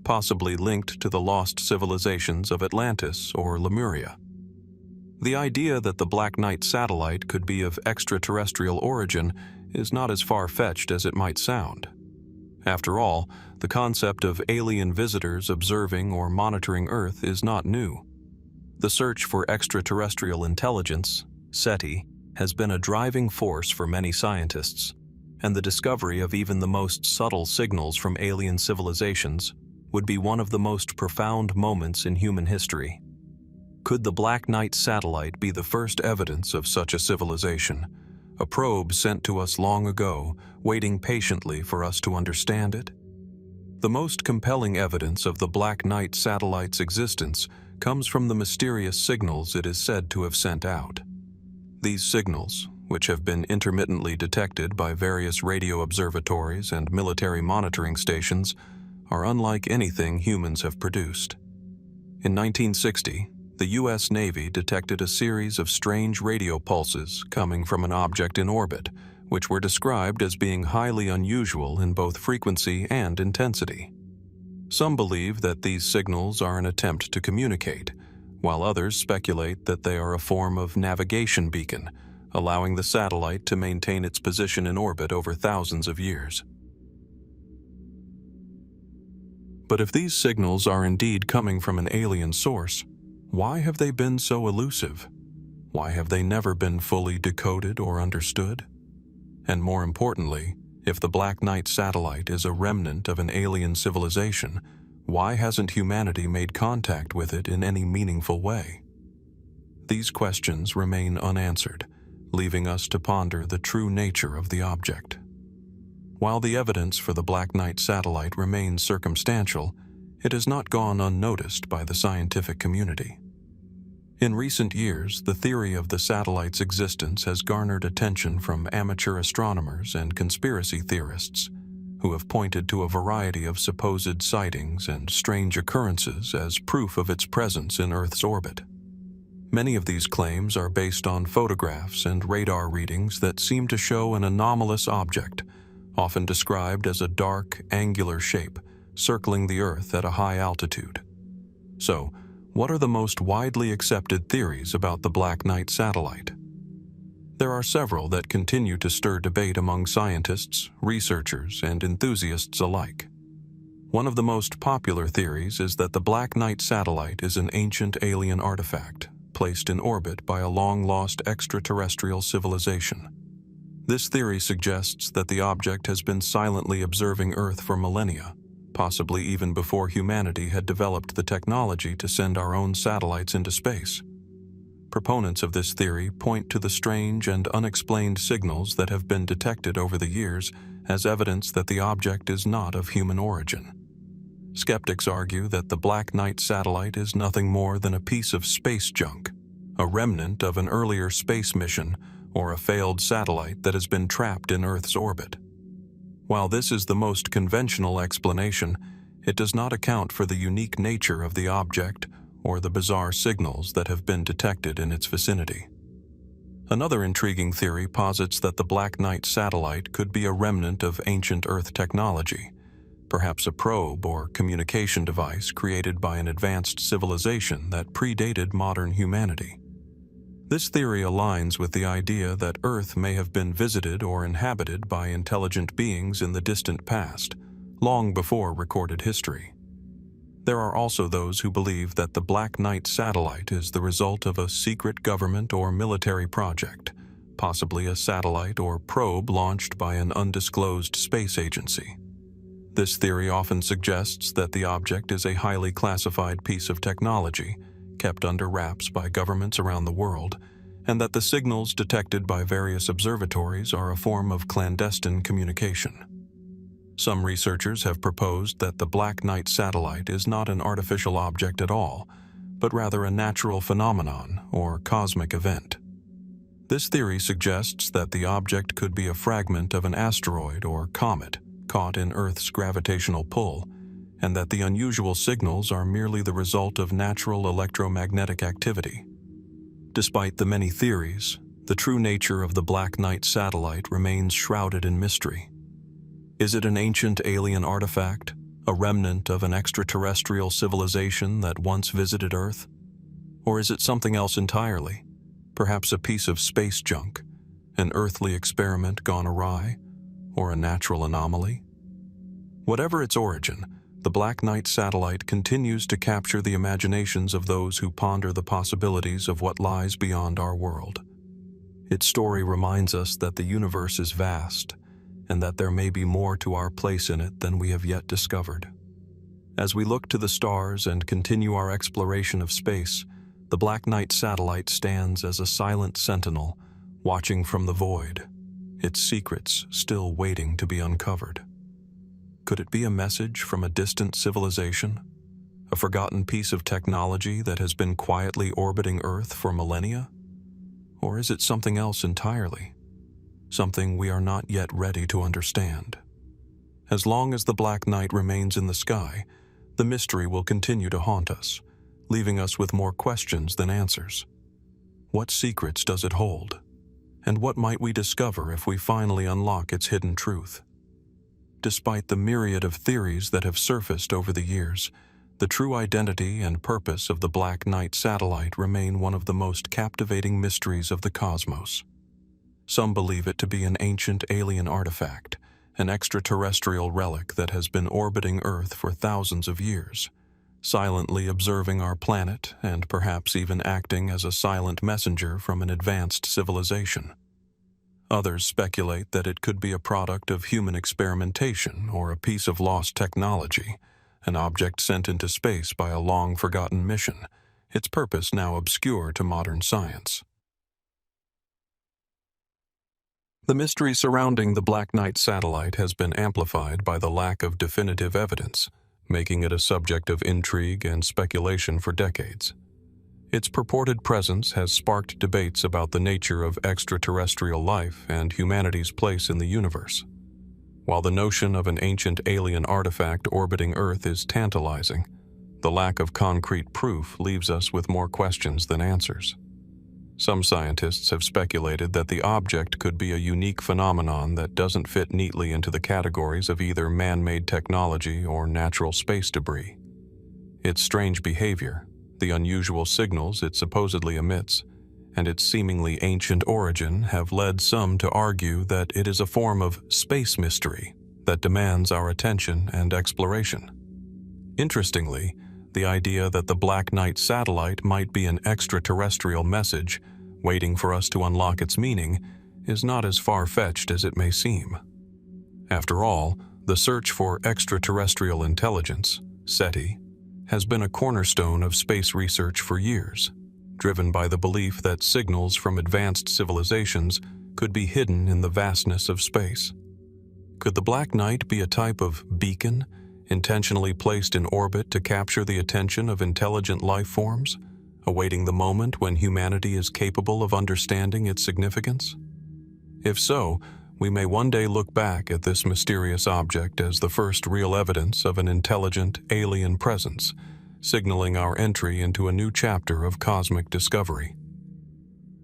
possibly linked to the lost civilizations of Atlantis or Lemuria. The idea that the Black Knight satellite could be of extraterrestrial origin is not as far-fetched as it might sound. After all, the concept of alien visitors observing or monitoring Earth is not new. The search for extraterrestrial intelligence, SETI, has been a driving force for many scientists, and the discovery of even the most subtle signals from alien civilizations would be one of the most profound moments in human history. Could the Black Knight satellite be the first evidence of such a civilization, a probe sent to us long ago, waiting patiently for us to understand it? The most compelling evidence of the Black Knight satellite's existence comes from the mysterious signals it is said to have sent out. These signals, which have been intermittently detected by various radio observatories and military monitoring stations, are unlike anything humans have produced. In 1960, the U.S. Navy detected a series of strange radio pulses coming from an object in orbit, which were described as being highly unusual in both frequency and intensity. Some believe that these signals are an attempt to communicate, while others speculate that they are a form of navigation beacon, allowing the satellite to maintain its position in orbit over thousands of years. But if these signals are indeed coming from an alien source, why have they been so elusive? Why have they never been fully decoded or understood? And more importantly, if the Black Knight satellite is a remnant of an alien civilization, why hasn't humanity made contact with it in any meaningful way? These questions remain unanswered, leaving us to ponder the true nature of the object. While the evidence for the Black Knight satellite remains circumstantial, it has not gone unnoticed by the scientific community. In recent years, the theory of the satellite's existence has garnered attention from amateur astronomers and conspiracy theorists, who have pointed to a variety of supposed sightings and strange occurrences as proof of its presence in Earth's orbit. Many of these claims are based on photographs and radar readings that seem to show an anomalous object, often described as a dark, angular shape, circling the Earth at a high altitude. So, what are the most widely accepted theories about the Black Knight satellite? There are several that continue to stir debate among scientists, researchers, and enthusiasts alike. One of the most popular theories is that the Black Knight satellite is an ancient alien artifact, placed in orbit by a long-lost extraterrestrial civilization. This theory suggests that the object has been silently observing Earth for millennia, possibly even before humanity had developed the technology to send our own satellites into space. Proponents of this theory point to the strange and unexplained signals that have been detected over the years as evidence that the object is not of human origin. Skeptics argue that the Black Knight satellite is nothing more than a piece of space junk, a remnant of an earlier space mission or a failed satellite that has been trapped in Earth's orbit. While this is the most conventional explanation, it does not account for the unique nature of the object or the bizarre signals that have been detected in its vicinity. Another intriguing theory posits that the Black Knight satellite could be a remnant of ancient Earth technology, perhaps a probe or communication device created by an advanced civilization that predated modern humanity. This theory aligns with the idea that Earth may have been visited or inhabited by intelligent beings in the distant past, long before recorded history. There are also those who believe that the Black Knight satellite is the result of a secret government or military project, possibly a satellite or probe launched by an undisclosed space agency. This theory often suggests that the object is a highly classified piece of technology, kept under wraps by governments around the world, and that the signals detected by various observatories are a form of clandestine communication. Some researchers have proposed that the Black Knight satellite is not an artificial object at all, but rather a natural phenomenon or cosmic event. This theory suggests that the object could be a fragment of an asteroid or comet caught in Earth's gravitational pull, and that the unusual signals are merely the result of natural electromagnetic activity. Despite the many theories, the true nature of the Black Knight satellite remains shrouded in mystery. Is it an ancient alien artifact, a remnant of an extraterrestrial civilization that once visited Earth? Or is it something else entirely, perhaps a piece of space junk, an earthly experiment gone awry, or a natural anomaly? Whatever its origin, the Black Knight satellite continues to capture the imaginations of those who ponder the possibilities of what lies beyond our world. Its story reminds us that the universe is vast, and that there may be more to our place in it than we have yet discovered. As we look to the stars and continue our exploration of space, the Black Knight satellite stands as a silent sentinel, watching from the void, its secrets still waiting to be uncovered. Could it be a message from a distant civilization? A forgotten piece of technology that has been quietly orbiting Earth for millennia? Or is it something else entirely? Something we are not yet ready to understand. As long as the Black Knight remains in the sky, the mystery will continue to haunt us, leaving us with more questions than answers. What secrets does it hold? And what might we discover if we finally unlock its hidden truth? Despite the myriad of theories that have surfaced over the years, the true identity and purpose of the Black Knight satellite remain one of the most captivating mysteries of the cosmos. Some believe it to be an ancient alien artifact, an extraterrestrial relic that has been orbiting Earth for thousands of years, silently observing our planet and perhaps even acting as a silent messenger from an advanced civilization. Others speculate that it could be a product of human experimentation or a piece of lost technology, an object sent into space by a long-forgotten mission, its purpose now obscure to modern science. The mystery surrounding the Black Knight satellite has been amplified by the lack of definitive evidence, making it a subject of intrigue and speculation for decades. Its purported presence has sparked debates about the nature of extraterrestrial life and humanity's place in the universe. While the notion of an ancient alien artifact orbiting Earth is tantalizing, the lack of concrete proof leaves us with more questions than answers. Some scientists have speculated that the object could be a unique phenomenon that doesn't fit neatly into the categories of either man-made technology or natural space debris. Its strange behavior, the unusual signals it supposedly emits, and its seemingly ancient origin have led some to argue that it is a form of space mystery that demands our attention and exploration. Interestingly, the idea that the Black Knight satellite might be an extraterrestrial message waiting for us to unlock its meaning is not as far-fetched as it may seem. After all, the search for extraterrestrial intelligence, SETI, has been a cornerstone of space research for years, driven by the belief that signals from advanced civilizations could be hidden in the vastness of space. Could the Black Knight be a type of beacon, intentionally placed in orbit to capture the attention of intelligent life forms, awaiting the moment when humanity is capable of understanding its significance? If so, we may one day look back at this mysterious object as the first real evidence of an intelligent alien presence, signaling our entry into a new chapter of cosmic discovery.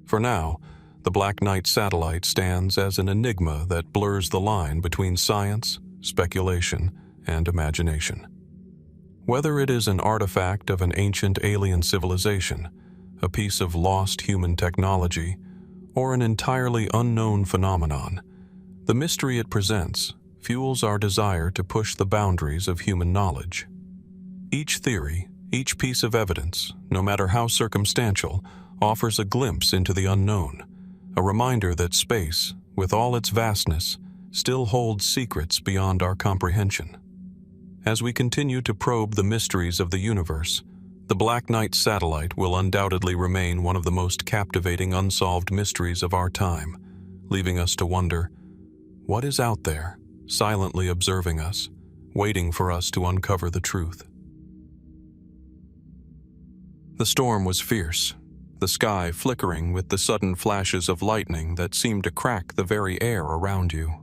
For now, the Black Knight satellite stands as an enigma that blurs the line between science, speculation, and imagination. Whether it is an artifact of an ancient alien civilization, a piece of lost human technology, or an entirely unknown phenomenon, the mystery it presents fuels our desire to push the boundaries of human knowledge. Each theory, each piece of evidence, no matter how circumstantial, offers a glimpse into the unknown, a reminder that space, with all its vastness, still holds secrets beyond our comprehension. As we continue to probe the mysteries of the universe, the Black Knight satellite will undoubtedly remain one of the most captivating unsolved mysteries of our time, leaving us to wonder, what is out there, silently observing us, waiting for us to uncover the truth? The storm was fierce, the sky flickering with the sudden flashes of lightning that seemed to crack the very air around you.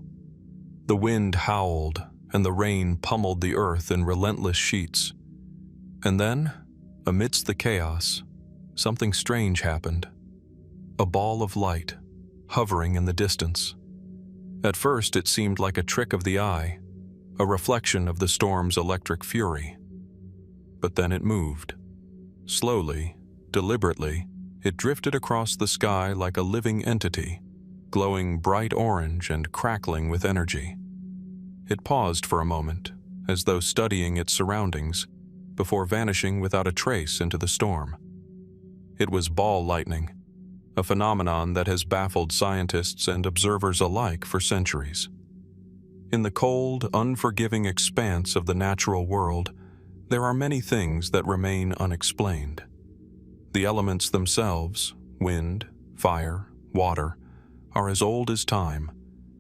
The wind howled, and the rain pummeled the earth in relentless sheets. And then, amidst the chaos, something strange happened. A ball of light, hovering in the distance. At first it seemed like a trick of the eye, a reflection of the storm's electric fury. But then it moved. Slowly, deliberately, it drifted across the sky like a living entity, glowing bright orange and crackling with energy. It paused for a moment, as though studying its surroundings, before vanishing without a trace into the storm. It was ball lightning, a phenomenon that has baffled scientists and observers alike for centuries. In the cold, unforgiving expanse of the natural world, there are many things that remain unexplained. The elements themselves, wind, fire, water, are as old as time,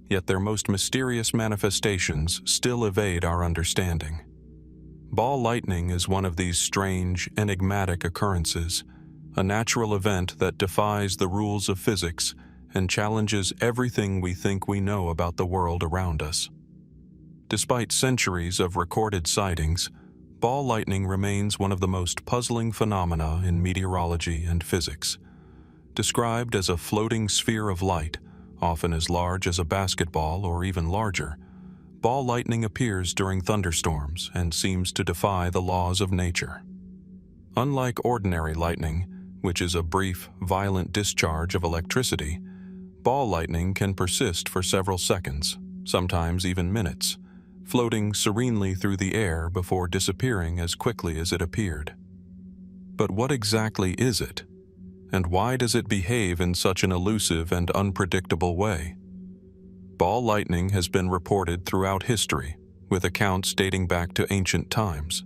yet their most mysterious manifestations still evade our understanding. Ball lightning is one of these strange, enigmatic occurrences, a natural event that defies the rules of physics and challenges everything we think we know about the world around us. Despite centuries of recorded sightings, ball lightning remains one of the most puzzling phenomena in meteorology and physics. Described as a floating sphere of light, often as large as a basketball or even larger, ball lightning appears during thunderstorms and seems to defy the laws of nature. Unlike ordinary lightning, which is a brief, violent discharge of electricity, ball lightning can persist for several seconds, sometimes even minutes, floating serenely through the air before disappearing as quickly as it appeared. But what exactly is it? And why does it behave in such an elusive and unpredictable way? Ball lightning has been reported throughout history, with accounts dating back to ancient times.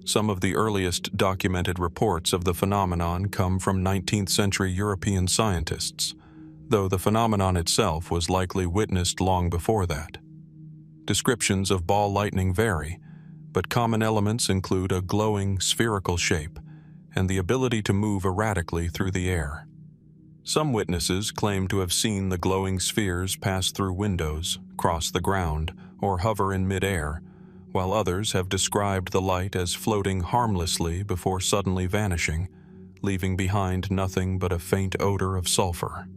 Some of the earliest documented reports of the phenomenon come from 19th century European scientists, though the phenomenon itself was likely witnessed long before that. Descriptions of ball lightning vary, but common elements include a glowing, spherical shape and the ability to move erratically through the air. Some witnesses claim to have seen the glowing spheres pass through windows, cross the ground, or hover in mid-air, while others have described the light as floating harmlessly before suddenly vanishing, leaving behind nothing but a faint odor of sulfur.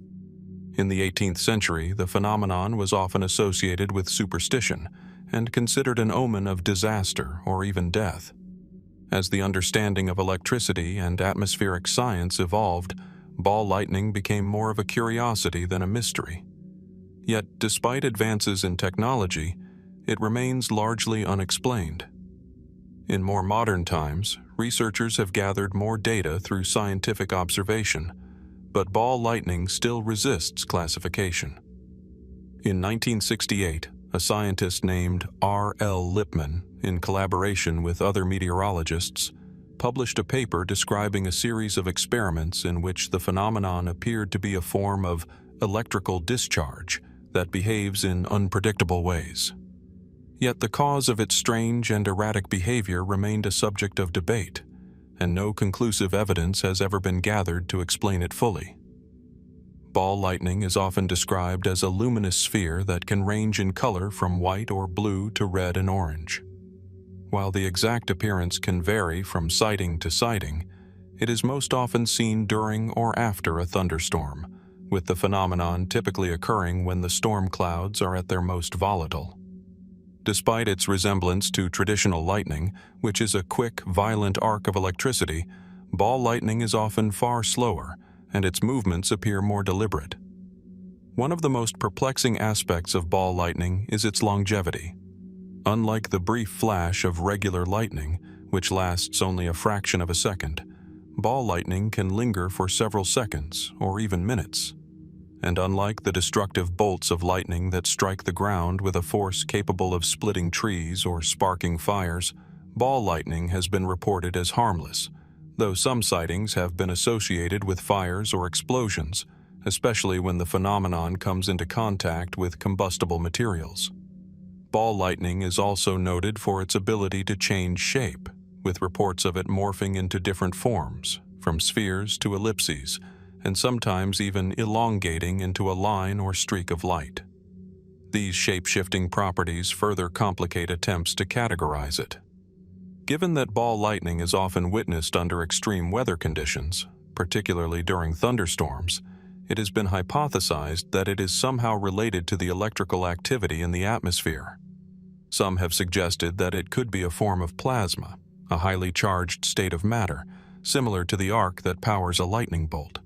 In the 18th century, the phenomenon was often associated with superstition and considered an omen of disaster or even death. As the understanding of electricity and atmospheric science evolved, ball lightning became more of a curiosity than a mystery. Yet, despite advances in technology, it remains largely unexplained. In more modern times, researchers have gathered more data through scientific observation, but ball lightning still resists classification. In 1968, a scientist named R.L. Lippmann, in collaboration with other meteorologists, published a paper describing a series of experiments in which the phenomenon appeared to be a form of electrical discharge that behaves in unpredictable ways. Yet the cause of its strange and erratic behavior remained a subject of debate, and no conclusive evidence has ever been gathered to explain it fully. Ball lightning is often described as a luminous sphere that can range in color from white or blue to red and orange. While the exact appearance can vary from sighting to sighting, it is most often seen during or after a thunderstorm, with the phenomenon typically occurring when the storm clouds are at their most volatile. Despite its resemblance to traditional lightning, which is a quick, violent arc of electricity, ball lightning is often far slower, and its movements appear more deliberate. One of the most perplexing aspects of ball lightning is its longevity. Unlike the brief flash of regular lightning, which lasts only a fraction of a second, ball lightning can linger for several seconds or even minutes. and unlike the destructive bolts of lightning that strike the ground with a force capable of splitting trees or sparking fires, ball lightning has been reported as harmless, though some sightings have been associated with fires or explosions, especially when the phenomenon comes into contact with combustible materials. Ball lightning is also noted for its ability to change shape, with reports of it morphing into different forms, from spheres to ellipses, and sometimes even elongating into a line or streak of light. These shape-shifting properties further complicate attempts to categorize it. Given that ball lightning is often witnessed under extreme weather conditions, particularly during thunderstorms, it has been hypothesized that it is somehow related to the electrical activity in the atmosphere. Some have suggested that it could be a form of plasma, a highly charged state of matter, similar to the arc that powers a lightning bolt.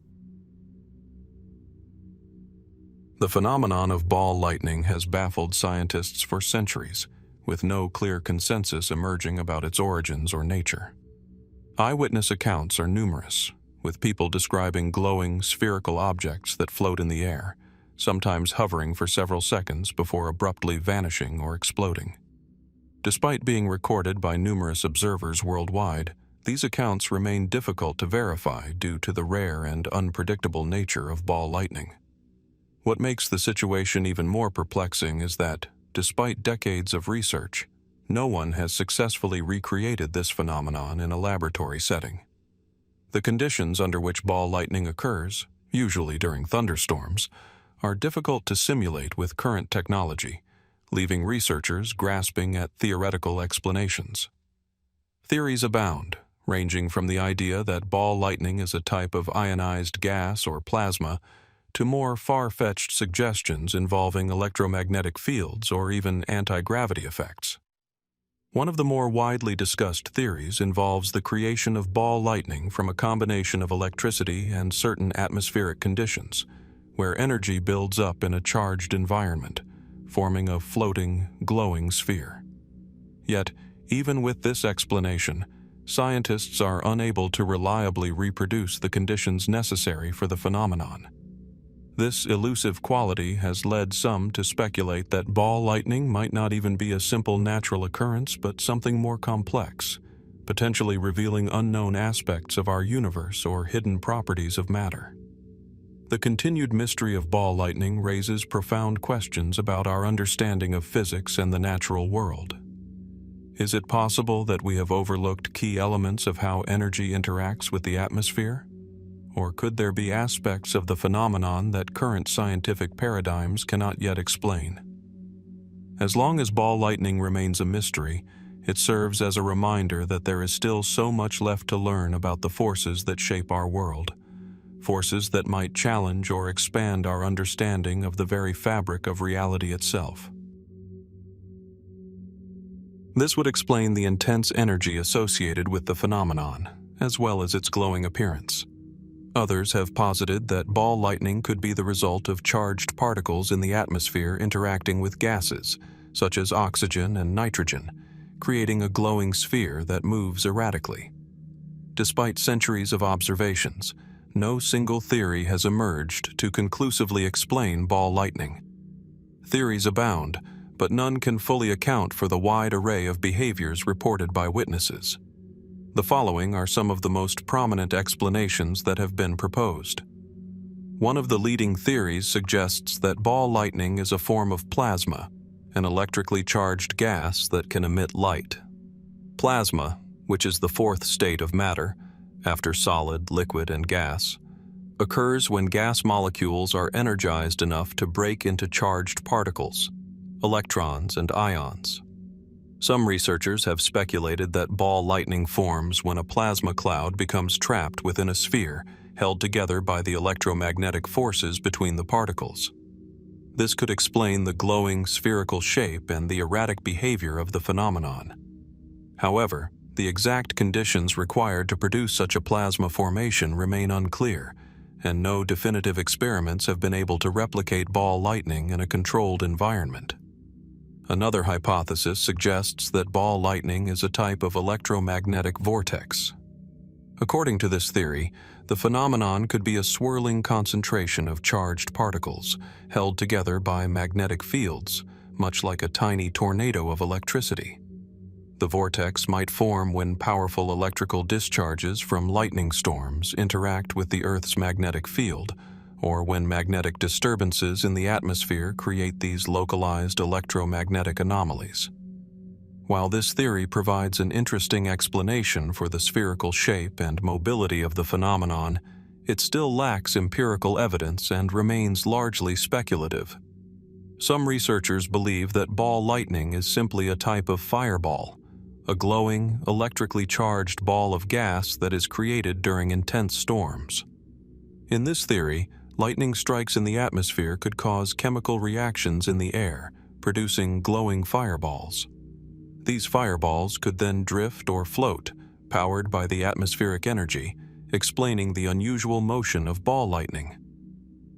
The phenomenon of ball lightning has baffled scientists for centuries, with no clear consensus emerging about its origins or nature. Eyewitness accounts are numerous, with people describing glowing, spherical objects that float in the air, sometimes hovering for several seconds before abruptly vanishing or exploding. Despite being recorded by numerous observers worldwide, these accounts remain difficult to verify due to the rare and unpredictable nature of ball lightning. What makes the situation even more perplexing is that, despite decades of research, no one has successfully recreated this phenomenon in a laboratory setting. The conditions under which ball lightning occurs, usually during thunderstorms, are difficult to simulate with current technology, leaving researchers grasping at theoretical explanations. Theories abound, ranging from the idea that ball lightning is a type of ionized gas or plasma to more far-fetched suggestions involving electromagnetic fields or even anti-gravity effects. One of the more widely discussed theories involves the creation of ball lightning from a combination of electricity and certain atmospheric conditions, where energy builds up in a charged environment, forming a floating, glowing sphere. Yet, even with this explanation, scientists are unable to reliably reproduce the conditions necessary for the phenomenon. This elusive quality has led some to speculate that ball lightning might not even be a simple natural occurrence but something more complex, potentially revealing unknown aspects of our universe or hidden properties of matter. The continued mystery of ball lightning raises profound questions about our understanding of physics and the natural world. Is it possible that we have overlooked key elements of how energy interacts with the atmosphere? Or could there be aspects of the phenomenon that current scientific paradigms cannot yet explain? As long as ball lightning remains a mystery, it serves as a reminder that there is still so much left to learn about the forces that shape our world, forces that might challenge or expand our understanding of the very fabric of reality itself. This would explain the intense energy associated with the phenomenon, as well as its glowing appearance. Others have posited that ball lightning could be the result of charged particles in the atmosphere interacting with gases, such as oxygen and nitrogen, creating a glowing sphere that moves erratically. Despite centuries of observations, no single theory has emerged to conclusively explain ball lightning. Theories abound, but none can fully account for the wide array of behaviors reported by witnesses. The following are some of the most prominent explanations that have been proposed. One of the leading theories suggests that ball lightning is a form of plasma, an electrically charged gas that can emit light. Plasma, which is the fourth state of matter, after solid, liquid, and gas, occurs when gas molecules are energized enough to break into charged particles, electrons and ions. Some researchers have speculated that ball lightning forms when a plasma cloud becomes trapped within a sphere held together by the electromagnetic forces between the particles. This could explain the glowing spherical shape and the erratic behavior of the phenomenon. However, the exact conditions required to produce such a plasma formation remain unclear, and no definitive experiments have been able to replicate ball lightning in a controlled environment. Another hypothesis suggests that ball lightning is a type of electromagnetic vortex. According to this theory, the phenomenon could be a swirling concentration of charged particles held together by magnetic fields, much like a tiny tornado of electricity. The vortex might form when powerful electrical discharges from lightning storms interact with the Earth's magnetic field, or when magnetic disturbances in the atmosphere create these localized electromagnetic anomalies. While this theory provides an interesting explanation for the spherical shape and mobility of the phenomenon, it still lacks empirical evidence and remains largely speculative. Some researchers believe that ball lightning is simply a type of fireball, a glowing, electrically charged ball of gas that is created during intense storms. In this theory, lightning strikes in the atmosphere could cause chemical reactions in the air, producing glowing fireballs. These fireballs could then drift or float, powered by the atmospheric energy, explaining the unusual motion of ball lightning.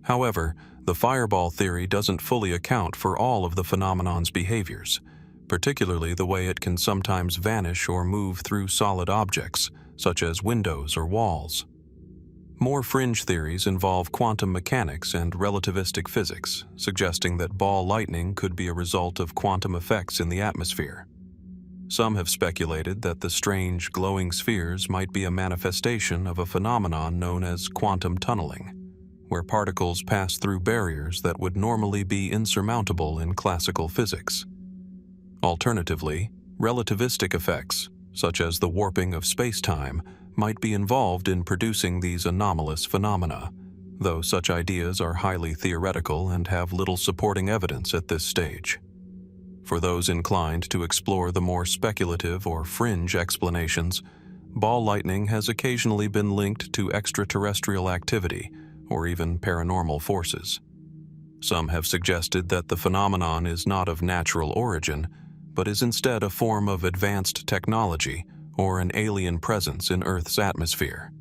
However, the fireball theory doesn't fully account for all of the phenomenon's behaviors, particularly the way it can sometimes vanish or move through solid objects, such as windows or walls. More fringe theories involve quantum mechanics and relativistic physics, suggesting that ball lightning could be a result of quantum effects in the atmosphere. Some have speculated that the strange glowing spheres might be a manifestation of a phenomenon known as quantum tunneling, where particles pass through barriers that would normally be insurmountable in classical physics. Alternatively, relativistic effects, such as the warping of space-time, might be involved in producing these anomalous phenomena, though such ideas are highly theoretical and have little supporting evidence at this stage. For those inclined to explore the more speculative or fringe explanations, ball lightning has occasionally been linked to extraterrestrial activity or even paranormal forces. Some have suggested that the phenomenon is not of natural origin, but is instead a form of advanced technology or an alien presence in Earth's atmosphere.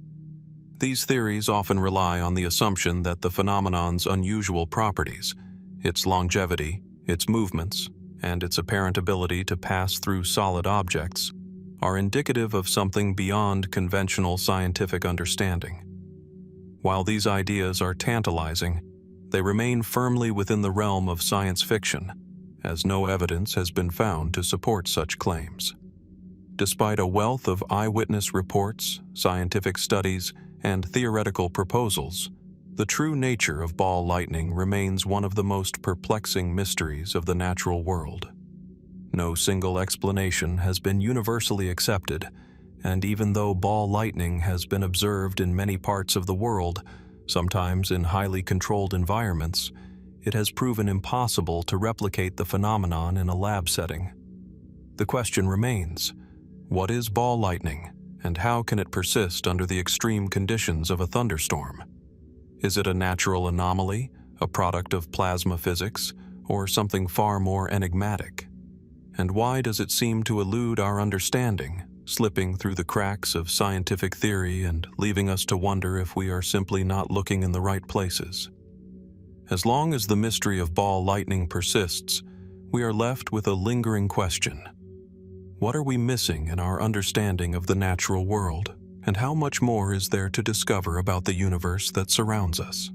These theories often rely on the assumption that the phenomenon's unusual properties, its longevity, its movements, and its apparent ability to pass through solid objects, are indicative of something beyond conventional scientific understanding. While these ideas are tantalizing, they remain firmly within the realm of science fiction, as no evidence has been found to support such claims. Despite a wealth of eyewitness reports, scientific studies, and theoretical proposals, the true nature of ball lightning remains one of the most perplexing mysteries of the natural world. No single explanation has been universally accepted, and even though ball lightning has been observed in many parts of the world, sometimes in highly controlled environments, it has proven impossible to replicate the phenomenon in a lab setting. The question remains, what is ball lightning, and how can it persist under the extreme conditions of a thunderstorm? Is it a natural anomaly, a product of plasma physics, or something far more enigmatic? And why does it seem to elude our understanding, slipping through the cracks of scientific theory and leaving us to wonder if we are simply not looking in the right places? As long as the mystery of ball lightning persists, we are left with a lingering question. What are we missing in our understanding of the natural world? And how much more is there to discover about the universe that surrounds us?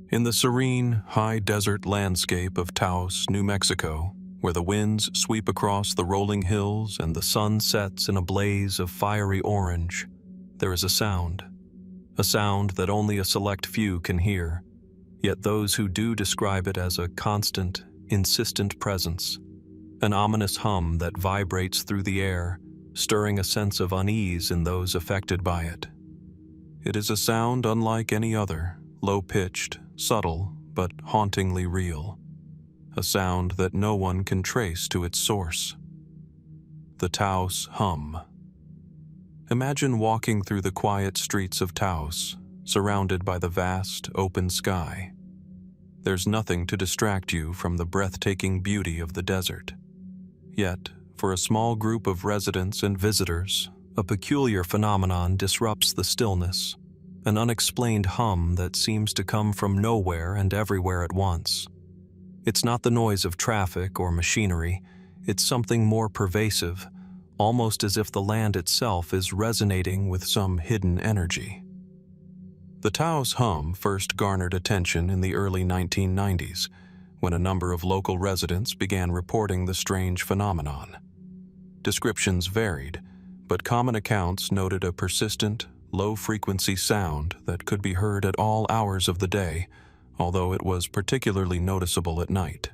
In the serene, high desert landscape of Taos, New Mexico, where the winds sweep across the rolling hills and the sun sets in a blaze of fiery orange, there is a sound that only a select few can hear, yet those who do describe it as a constant, insistent presence, an ominous hum that vibrates through the air, stirring a sense of unease in those affected by it. It is a sound unlike any other, low-pitched, subtle, but hauntingly real. A sound that no one can trace to its source. The Taos Hum. Imagine walking through the quiet streets of Taos, surrounded by the vast, open sky. There's nothing to distract you from the breathtaking beauty of the desert. Yet, for a small group of residents and visitors, a peculiar phenomenon disrupts the stillness, an unexplained hum that seems to come from nowhere and everywhere at once. It's not the noise of traffic or machinery, it's something more pervasive, almost as if the land itself is resonating with some hidden energy. The Taos Hum first garnered attention in the early 1990s, when a number of local residents began reporting the strange phenomenon. Descriptions varied, but common accounts noted a persistent, low-frequency sound that could be heard at all hours of the day, although it was particularly noticeable at night.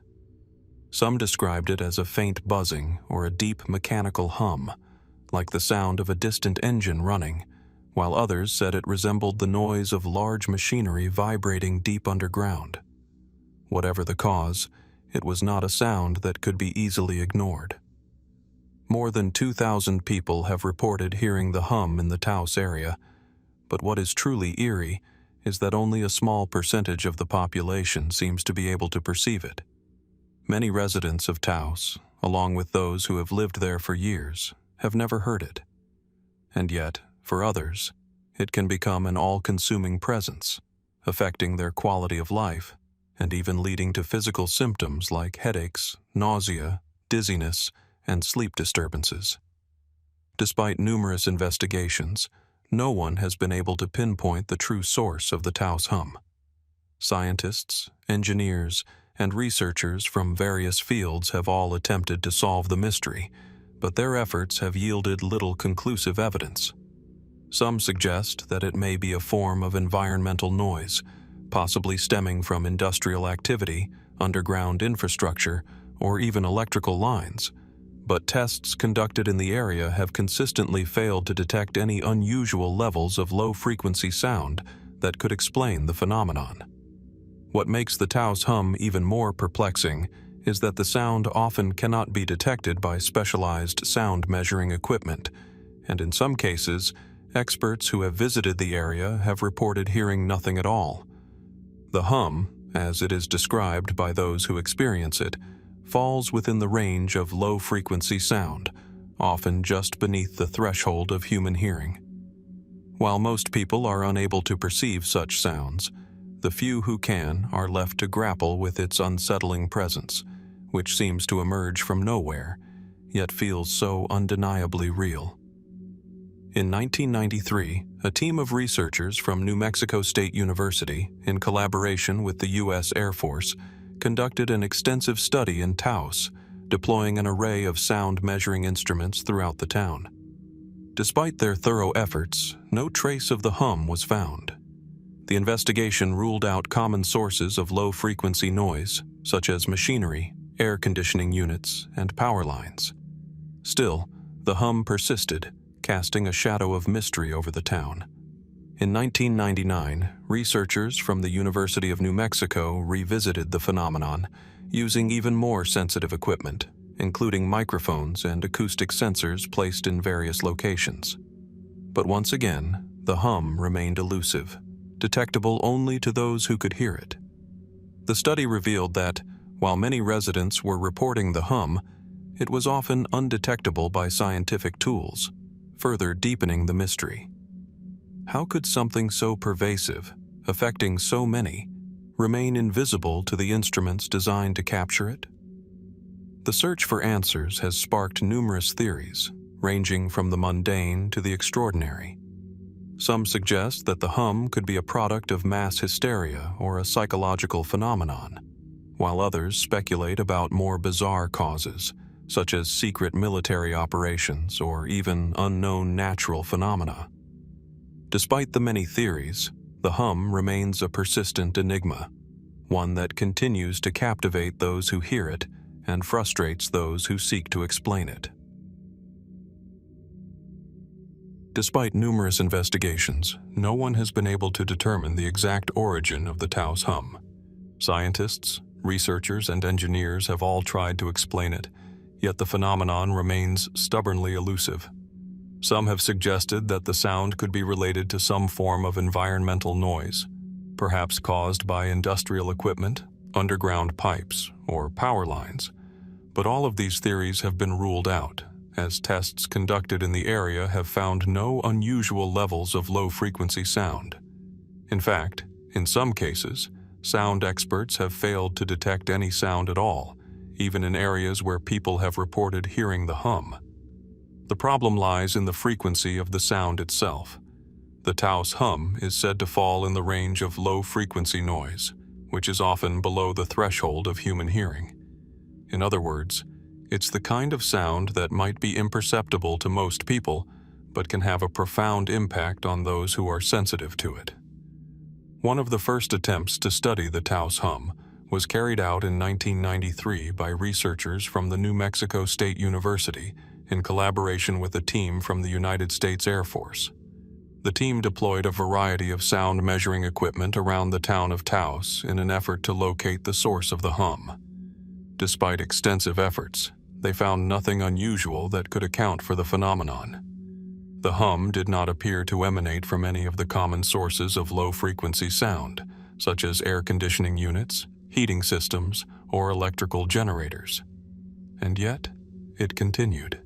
Some described it as a faint buzzing or a deep mechanical hum, like the sound of a distant engine running, while others said it resembled the noise of large machinery vibrating deep underground. Whatever the cause, it was not a sound that could be easily ignored. More than 2,000 people have reported hearing the hum in the Taos area, but what is truly eerie is that only a small percentage of the population seems to be able to perceive it. Many residents of Taos, along with those who have lived there for years, have never heard it. And yet, for others, it can become an all-consuming presence, affecting their quality of life and even leading to physical symptoms like headaches, nausea, dizziness, and sleep disturbances. Despite numerous investigations, no one has been able to pinpoint the true source of the Taos Hum. Scientists, engineers, and researchers from various fields have all attempted to solve the mystery, but their efforts have yielded little conclusive evidence. Some suggest that it may be a form of environmental noise, possibly stemming from industrial activity, underground infrastructure, or even electrical lines, but tests conducted in the area have consistently failed to detect any unusual levels of low-frequency sound that could explain the phenomenon. What makes the Taos Hum even more perplexing is that the sound often cannot be detected by specialized sound measuring equipment, and in some cases, experts who have visited the area have reported hearing nothing at all. The hum, as it is described by those who experience it, falls within the range of low-frequency sound, often just beneath the threshold of human hearing. While most people are unable to perceive such sounds, the few who can are left to grapple with its unsettling presence, which seems to emerge from nowhere, yet feels so undeniably real. In 1993, a team of researchers from New Mexico State University, in collaboration with the U.S. Air Force, conducted an extensive study in Taos, deploying an array of sound measuring instruments throughout the town. Despite their thorough efforts, no trace of the hum was found. The investigation ruled out common sources of low-frequency noise, such as machinery, air conditioning units, and power lines. Still, the hum persisted, casting a shadow of mystery over the town. In 1999, researchers from the University of New Mexico revisited the phenomenon, using even more sensitive equipment, including microphones and acoustic sensors placed in various locations. But once again, the hum remained elusive, detectable only to those who could hear it. The study revealed that, while many residents were reporting the hum, it was often undetectable by scientific tools, further deepening the mystery. How could something so pervasive, affecting so many, remain invisible to the instruments designed to capture it? The search for answers has sparked numerous theories, ranging from the mundane to the extraordinary. Some suggest that the hum could be a product of mass hysteria or a psychological phenomenon, while others speculate about more bizarre causes, such as secret military operations or even unknown natural phenomena. Despite the many theories, the hum remains a persistent enigma, one that continues to captivate those who hear it and frustrates those who seek to explain it. Despite numerous investigations, no one has been able to determine the exact origin of the Taos Hum. Scientists, researchers, and engineers have all tried to explain it, yet the phenomenon remains stubbornly elusive. Some have suggested that the sound could be related to some form of environmental noise, perhaps caused by industrial equipment, underground pipes, or power lines. But all of these theories have been ruled out, as tests conducted in the area have found no unusual levels of low-frequency sound. In fact, in some cases, sound experts have failed to detect any sound at all, even in areas where people have reported hearing the hum. The problem lies in the frequency of the sound itself. The Taos hum is said to fall in the range of low-frequency noise, which is often below the threshold of human hearing. In other words, it's the kind of sound that might be imperceptible to most people, but can have a profound impact on those who are sensitive to it. One of the first attempts to study the Taos hum was carried out in 1993 by researchers from the New Mexico State University in collaboration with a team from the United States Air Force. The team deployed a variety of sound measuring equipment around the town of Taos in an effort to locate the source of the hum. Despite extensive efforts, they found nothing unusual that could account for the phenomenon. The hum did not appear to emanate from any of the common sources of low-frequency sound, such as air conditioning units, heating systems, or electrical generators. And yet, it continued.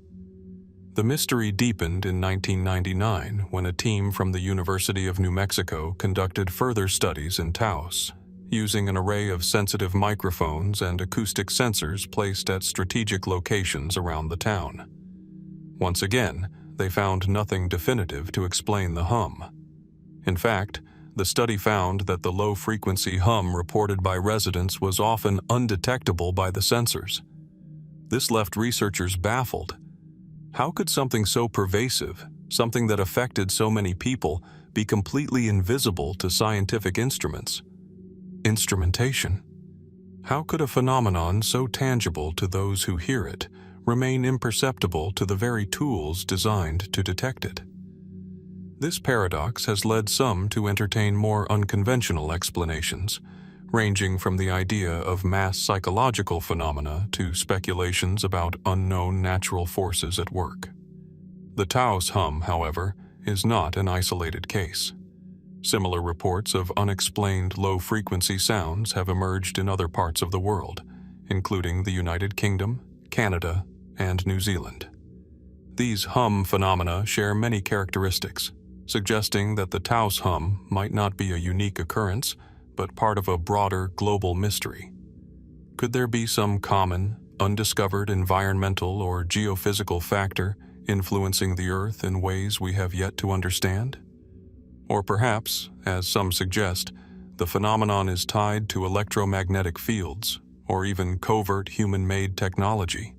The mystery deepened in 1999 when a team from the University of New Mexico conducted further studies in Taos, using an array of sensitive microphones and acoustic sensors placed at strategic locations around the town. Once again, they found nothing definitive to explain the hum. In fact, the study found that the low-frequency hum reported by residents was often undetectable by the sensors. This left researchers baffled. How could something so pervasive, something that affected so many people, be completely invisible to scientific instruments? Instrumentation. How could a phenomenon so tangible to those who hear it remain imperceptible to the very tools designed to detect it? This paradox has led some to entertain more unconventional explanations, ranging from the idea of mass psychological phenomena to speculations about unknown natural forces at work. The Taos hum, however, is not an isolated case. Similar reports of unexplained low-frequency sounds have emerged in other parts of the world, including the United Kingdom, Canada, and New Zealand. These hum phenomena share many characteristics, suggesting that the Taos hum might not be a unique occurrence, but part of a broader global mystery. Could there be some common, undiscovered environmental or geophysical factor influencing the Earth in ways we have yet to understand? Or perhaps, as some suggest, the phenomenon is tied to electromagnetic fields or even covert human-made technology.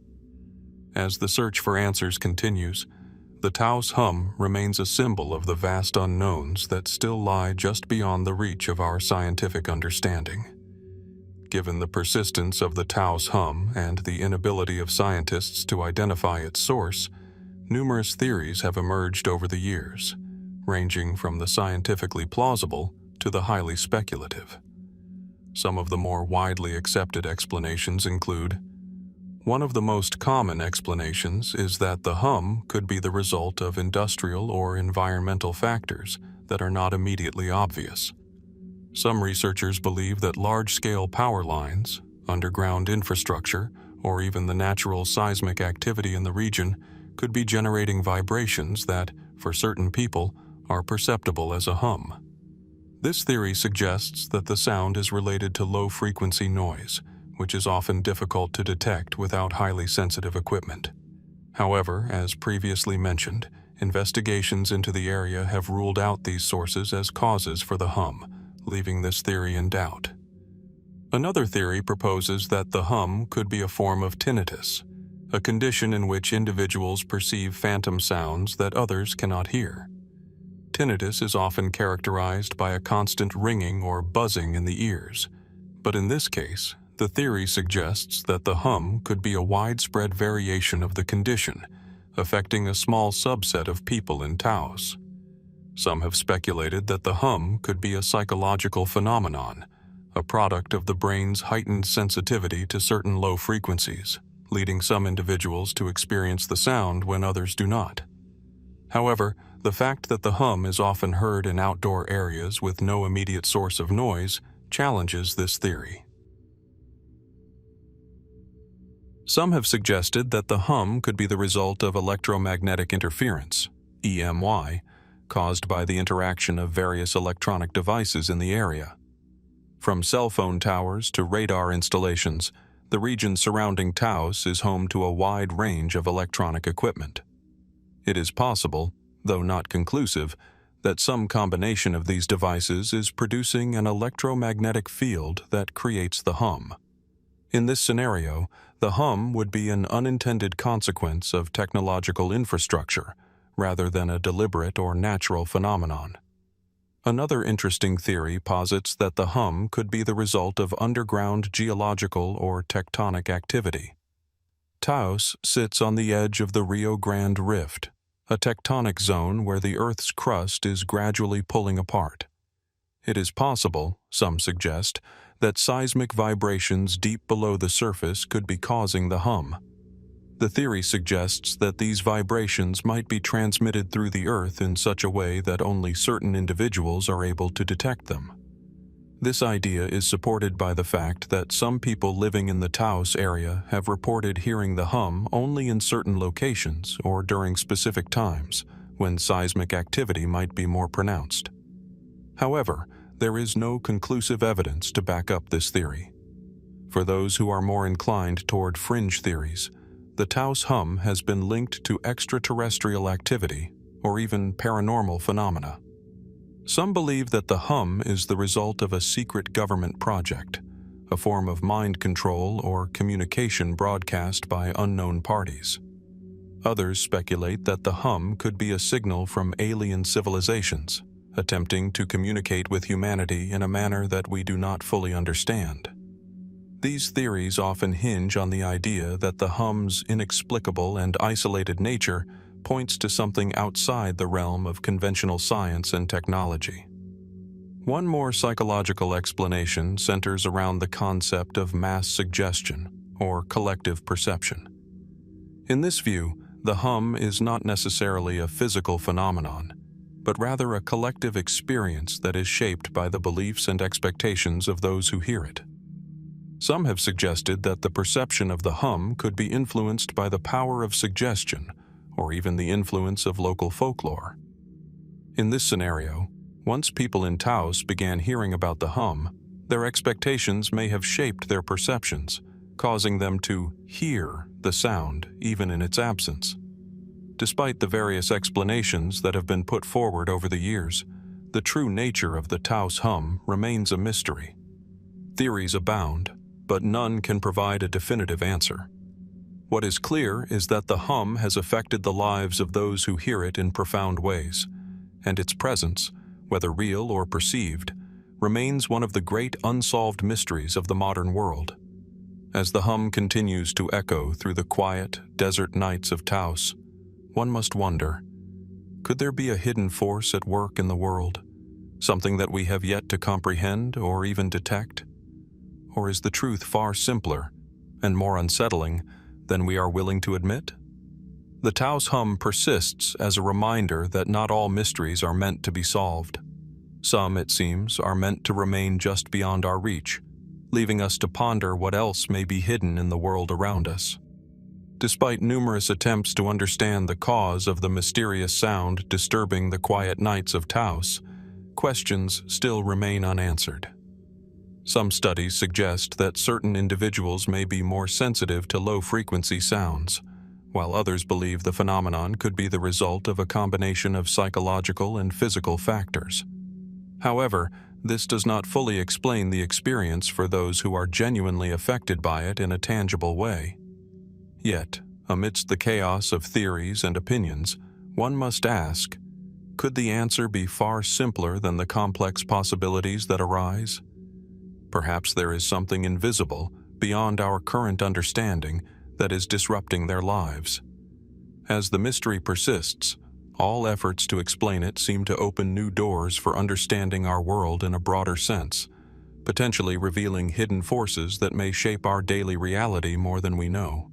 As the search for answers continues, the Taos hum remains a symbol of the vast unknowns that still lie just beyond the reach of our scientific understanding. Given the persistence of the Taos hum and the inability of scientists to identify its source, numerous theories have emerged over the years, ranging from the scientifically plausible to the highly speculative. Some of the more widely accepted explanations include: one of the most common explanations is that the hum could be the result of industrial or environmental factors that are not immediately obvious. Some researchers believe that large-scale power lines, underground infrastructure, or even the natural seismic activity in the region could be generating vibrations that, for certain people, are perceptible as a hum. This theory suggests that the sound is related to low-frequency noise, which is often difficult to detect without highly sensitive equipment. However, as previously mentioned, investigations into the area have ruled out these sources as causes for the hum, leaving this theory in doubt. Another theory proposes that the hum could be a form of tinnitus, a condition in which individuals perceive phantom sounds that others cannot hear. Tinnitus is often characterized by a constant ringing or buzzing in the ears, but in this case, the theory suggests that the hum could be a widespread variation of the condition, affecting a small subset of people in Taos. Some have speculated that the hum could be a psychological phenomenon, a product of the brain's heightened sensitivity to certain low frequencies, leading some individuals to experience the sound when others do not. However, the fact that the hum is often heard in outdoor areas with no immediate source of noise challenges this theory. Some have suggested that the hum could be the result of electromagnetic interference, EMI, caused by the interaction of various electronic devices in the area. From cell phone towers to radar installations, the region surrounding Taos is home to a wide range of electronic equipment. It is possible, though not conclusive, that some combination of these devices is producing an electromagnetic field that creates the hum. In this scenario, the hum would be an unintended consequence of technological infrastructure, rather than a deliberate or natural phenomenon. Another interesting theory posits that the hum could be the result of underground geological or tectonic activity. Taos sits on the edge of the Rio Grande Rift, a tectonic zone where the Earth's crust is gradually pulling apart. It is possible, some suggest, that seismic vibrations deep below the surface could be causing the hum. The theory suggests that these vibrations might be transmitted through the Earth in such a way that only certain individuals are able to detect them. This idea is supported by the fact that some people living in the Taos area have reported hearing the hum only in certain locations or during specific times, when seismic activity might be more pronounced. However, there is no conclusive evidence to back up this theory. For those who are more inclined toward fringe theories, the Taos hum has been linked to extraterrestrial activity or even paranormal phenomena. Some believe that the hum is the result of a secret government project, a form of mind control or communication broadcast by unknown parties. Others speculate that the hum could be a signal from alien civilizations, attempting to communicate with humanity in a manner that we do not fully understand. These theories often hinge on the idea that the hum's inexplicable and isolated nature points to something outside the realm of conventional science and technology. One more psychological explanation centers around the concept of mass suggestion, or collective perception. In this view, the hum is not necessarily a physical phenomenon, but rather a collective experience that is shaped by the beliefs and expectations of those who hear it. Some have suggested that the perception of the hum could be influenced by the power of suggestion, or even the influence of local folklore. In this scenario, once people in Taos began hearing about the hum, their expectations may have shaped their perceptions, causing them to hear the sound even in its absence. Despite the various explanations that have been put forward over the years, the true nature of the Taos hum remains a mystery. Theories abound, but none can provide a definitive answer. What is clear is that the hum has affected the lives of those who hear it in profound ways, and its presence, whether real or perceived, remains one of the great unsolved mysteries of the modern world. As the hum continues to echo through the quiet, desert nights of Taos, one must wonder, could there be a hidden force at work in the world, something that we have yet to comprehend or even detect? Or is the truth far simpler and more unsettling than we are willing to admit? The Taos hum persists as a reminder that not all mysteries are meant to be solved. Some, it seems, are meant to remain just beyond our reach, leaving us to ponder what else may be hidden in the world around us. Despite numerous attempts to understand the cause of the mysterious sound disturbing the quiet nights of Taos, questions still remain unanswered. Some studies suggest that certain individuals may be more sensitive to low-frequency sounds, while others believe the phenomenon could be the result of a combination of psychological and physical factors. However, this does not fully explain the experience for those who are genuinely affected by it in a tangible way. Yet, amidst the chaos of theories and opinions, one must ask, could the answer be far simpler than the complex possibilities that arise? Perhaps there is something invisible, beyond our current understanding, that is disrupting their lives. As the mystery persists, all efforts to explain it seem to open new doors for understanding our world in a broader sense, potentially revealing hidden forces that may shape our daily reality more than we know.